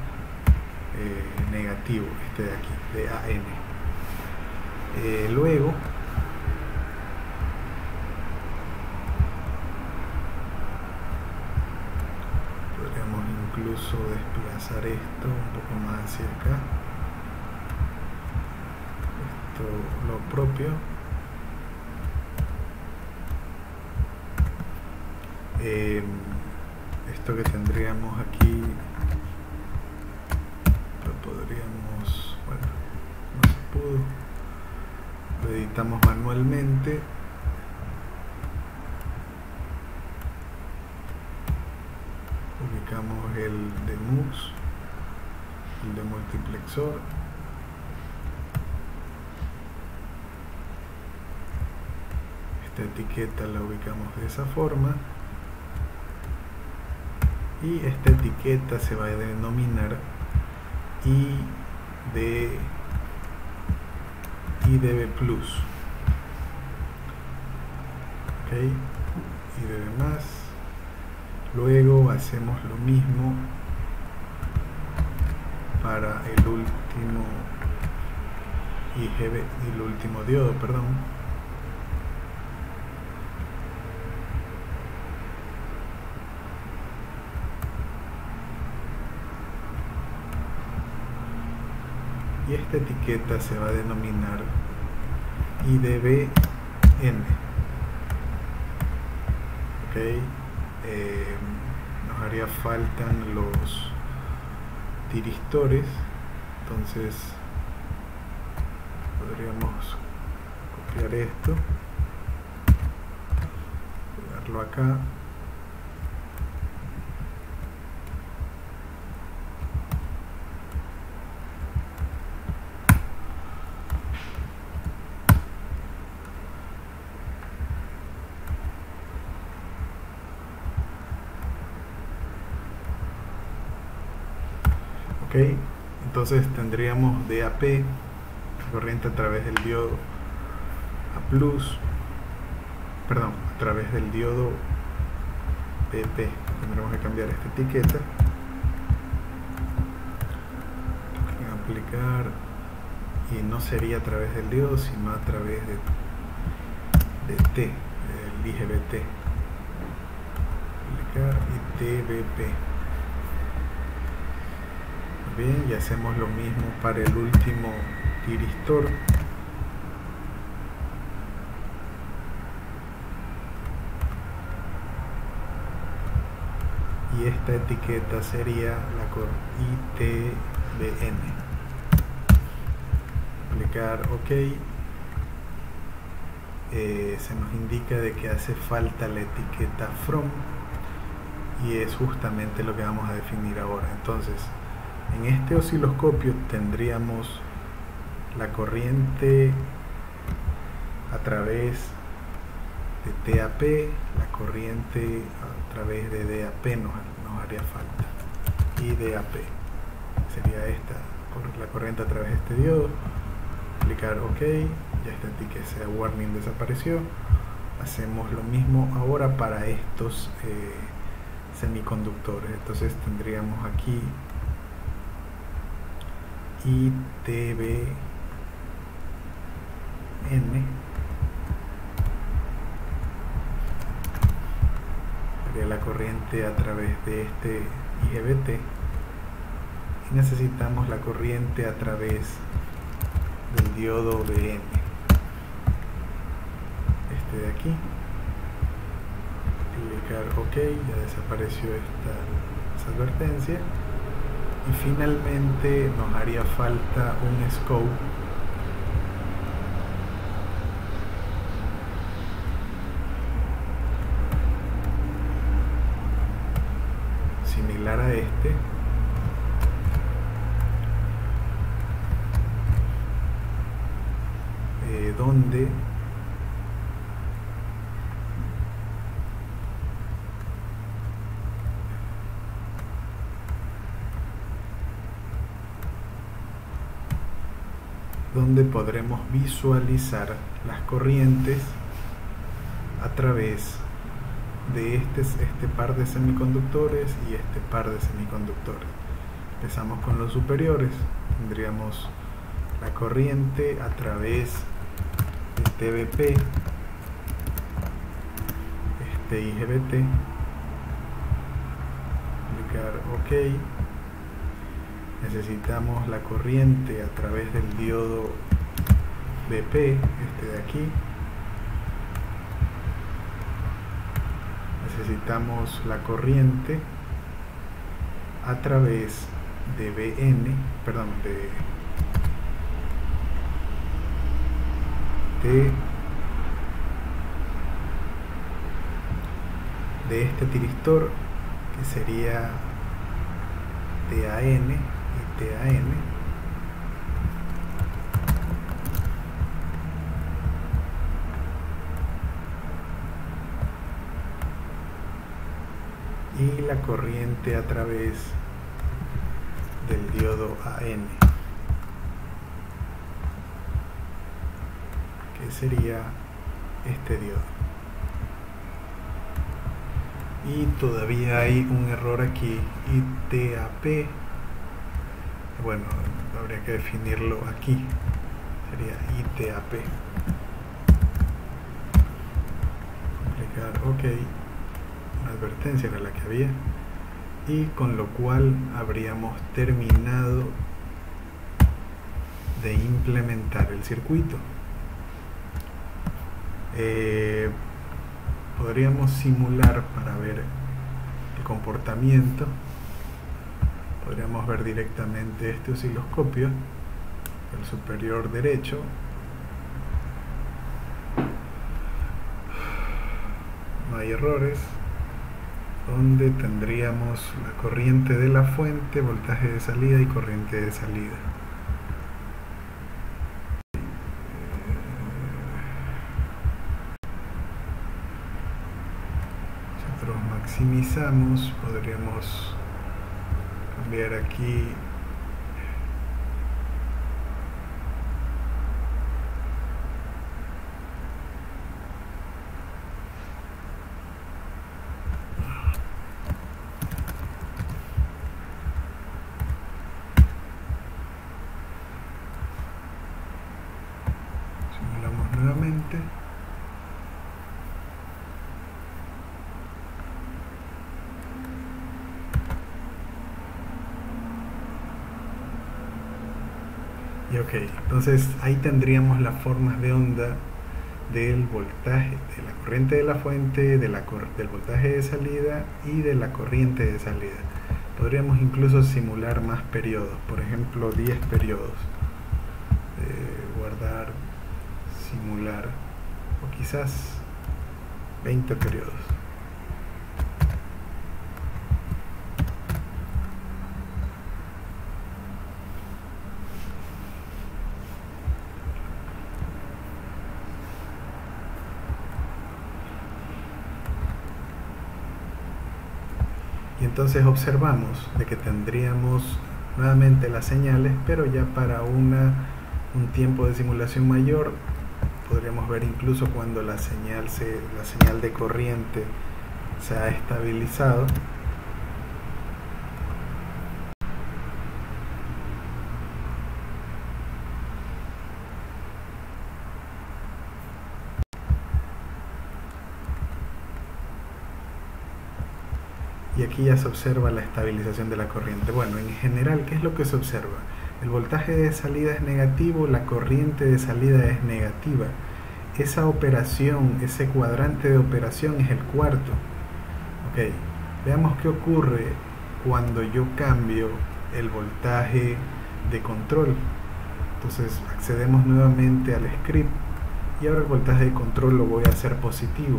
negativo, este de aquí, DAN. Luego podríamos incluso desplazar esto un poco más hacia acá, esto lo propio. Esto que tendríamos aquí lo podríamos, bueno, no se pudo, lo editamos manualmente. Ubicamos el demux, el demultiplexor, esta etiqueta la ubicamos de esa forma, y esta etiqueta se va a denominar IDB plus, ok, IDB más. Luego hacemos lo mismo para el último IGB y el último diodo, perdón. Y esta etiqueta se va a denominar IDBN. Ok, nos haría faltan los tiristores, entonces podríamos copiar esto, pegarlo acá. Ok, entonces tendríamos DAP, corriente a través del diodo A+, perdón, a través del diodo PP. Tendremos que cambiar esta etiqueta, aplicar, y no sería a través del diodo, sino a través de T, del IGBT. Aplicar y TBP. Bien, y hacemos lo mismo para el último tiristor. Y esta etiqueta sería la ITBN. Aplicar OK. Se nos indica de que hace falta la etiqueta from, y es justamente lo que vamos a definir ahora. Entonces, en este osciloscopio tendríamos la corriente a través de TAP, la corriente a través de DAP nos haría falta, y DAP sería esta, la corriente a través de este diodo. Aplicar OK, ya esta etiqueta warning desapareció. Hacemos lo mismo ahora para estos semiconductores. Entonces tendríamos aquí ITBN, sería la corriente a través de este IGBT, y necesitamos la corriente a través del diodo BN, este de aquí. Clicar OK, ya desapareció esta advertencia. Y finalmente nos haría falta un scope similar a este, donde podremos visualizar las corrientes a través de este par de semiconductores y este par de semiconductores. Empezamos con los superiores. Tendríamos la corriente a través de TBP, este IGBT. Clicar OK. Necesitamos la corriente a través del diodo BP, este de aquí. Necesitamos la corriente a través de BN, perdón, de este tiristor, que sería TAN y TAN. Y la corriente a través del diodo AN, que sería este diodo. Y todavía hay un error aquí, ITAP. Bueno, habría que definirlo aquí, sería ITAP. Clicar OK, una advertencia era la que había, y con lo cual habríamos terminado de implementar el circuito. Podríamos simular para ver el comportamiento. Podríamos ver directamente este osciloscopio, el superior derecho. No hay errores, donde tendríamos la corriente de la fuente, voltaje de salida y corriente de salida. Nosotros maximizamos, podríamos cambiar aquí nuevamente. Y ok, entonces ahí tendríamos las formas de onda del voltaje, de la corriente de la fuente, del voltaje de salida y de la corriente de salida. Podríamos incluso simular más periodos, por ejemplo 10 periodos. Guardar, simular, o quizás 20 periodos. Y entonces observamos de que tendríamos nuevamente las señales, pero ya para un tiempo de simulación mayor. Podríamos ver incluso cuando la señal de corriente se ha estabilizado. Y aquí ya se observa la estabilización de la corriente. Bueno, en general, ¿qué es lo que se observa? El voltaje de salida es negativo, la corriente de salida es negativa. Esa operación, ese cuadrante de operación es el cuarto. Ok, veamos qué ocurre cuando yo cambio el voltaje de control. Entonces accedemos nuevamente al script y ahora el voltaje de control lo voy a hacer positivo.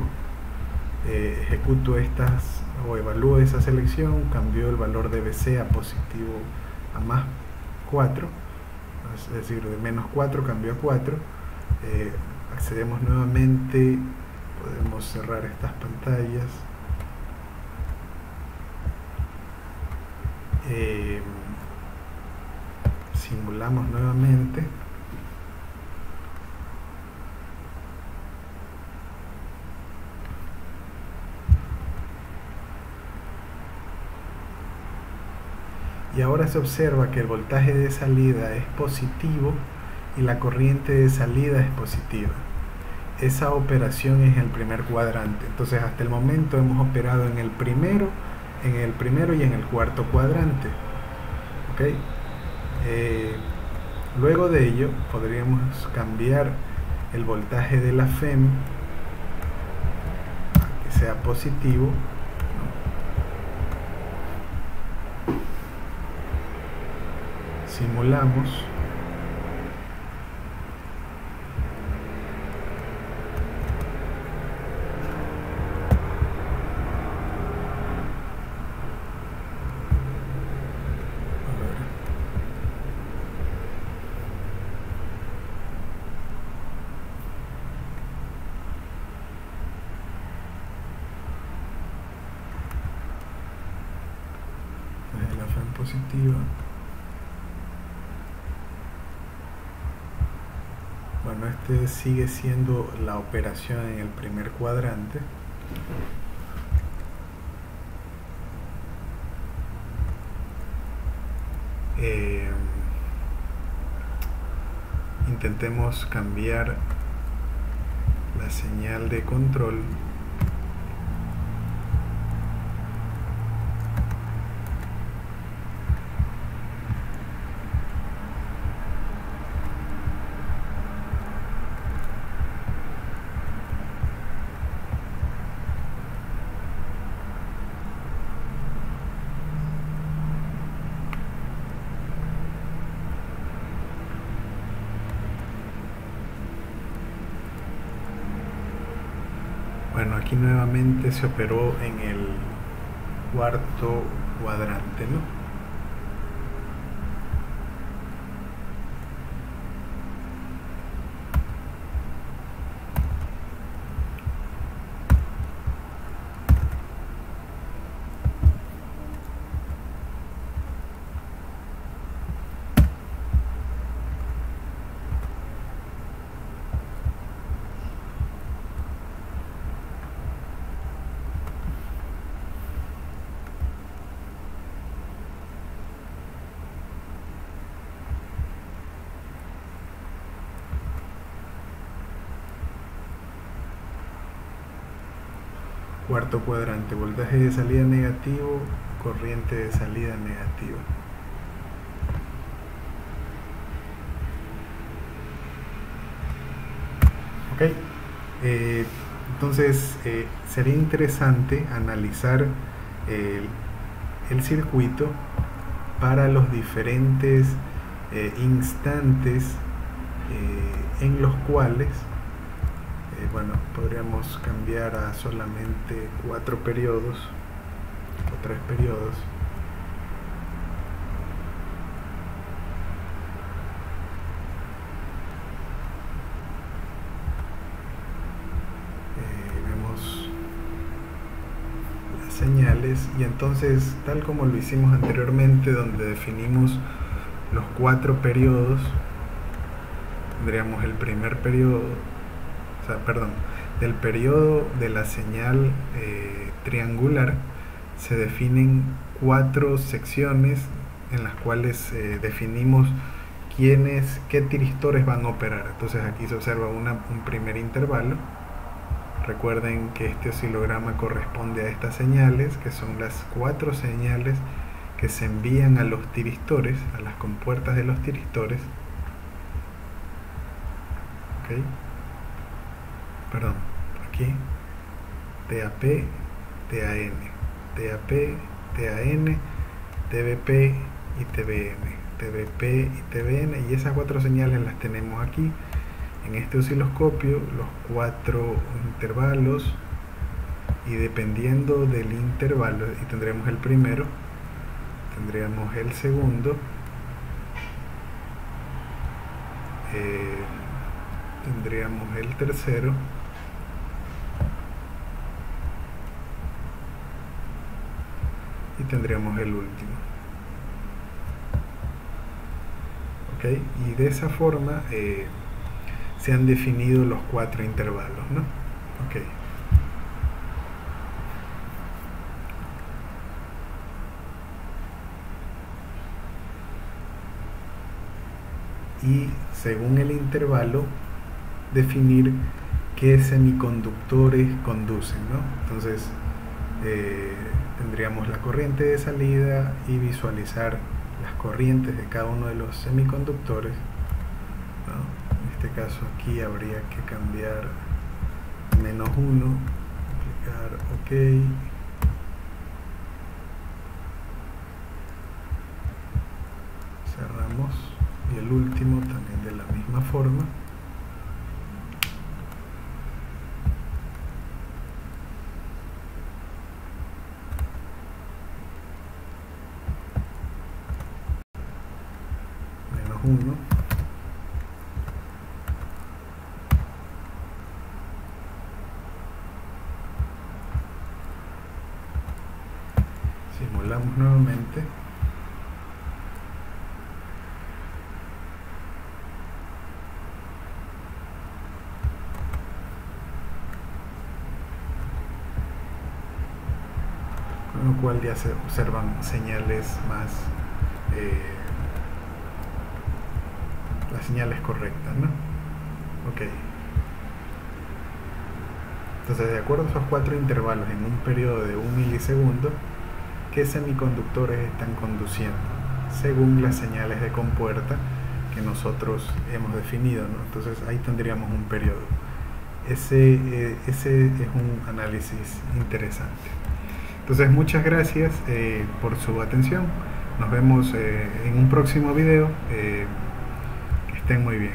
Ejecuto estas o evalúo esa selección, cambio el valor de BC a positivo a más 4, es decir, de menos 4 cambio a 4. Accedemos nuevamente, podemos cerrar estas pantallas. Simulamos nuevamente. Y ahora se observa que el voltaje de salida es positivo y la corriente de salida es positiva. Esa operación es el primer cuadrante. Entonces hasta el momento hemos operado en el primero y en el cuarto cuadrante. ¿Okay? Luego de ello podríamos cambiar el voltaje de la FEM a que sea positivo. Simulamos. La FEM positiva. este sigue siendo la operación en el primer cuadrante. Intentemos cambiar la señal de control Bueno, aquí nuevamente se operó en el cuarto cuadrante, ¿no? Cuarto cuadrante, voltaje de salida negativo, corriente de salida negativa. Ok, entonces sería interesante analizar el circuito para los diferentes instantes en los cuales bueno, podríamos cambiar a solamente 4 periodos o 3 periodos. Vemos las señales y entonces, tal como lo hicimos anteriormente, donde definimos los 4 periodos, tendríamos el primer periodo, del periodo de la señal triangular se definen 4 secciones en las cuales definimos qué tiristores van a operar. Entonces aquí se observa un primer intervalo. Recuerden que este oscilograma corresponde a estas señales, que son las 4 señales que se envían a los tiristores, a las compuertas de los tiristores. ¿Okay? Perdón, aquí TAP, TAN, TAP, TAN, TBP y TBN, TBP y TBN, y esas 4 señales las tenemos aquí en este osciloscopio, los 4 intervalos, y dependiendo del intervalo, y tendremos el primero, tendríamos el segundo, tendríamos el tercero, y tendríamos el último. ¿Ok? Y de esa forma se han definido los 4 intervalos, ¿no? ¿Ok? Y según el intervalo, definir qué semiconductores conducen, ¿no? Entonces tendríamos la corriente de salida y visualizar las corrientes de cada uno de los semiconductores, ¿no? En este caso aquí habría que cambiar -1, aplicar OK, cerramos, y el último también de la misma forma. -1. Simulamos nuevamente. con lo cual ya se observan señales más, las señales correctas, ¿no? Ok. Entonces, de acuerdo a esos 4 intervalos en un periodo de 1 milisegundo, ¿qué semiconductores están conduciendo? Según las señales de compuerta que nosotros hemos definido, ¿no? Entonces ahí tendríamos un periodo. Ese es un análisis interesante. Entonces muchas gracias por su atención. Nos vemos en un próximo video. Que estén muy bien.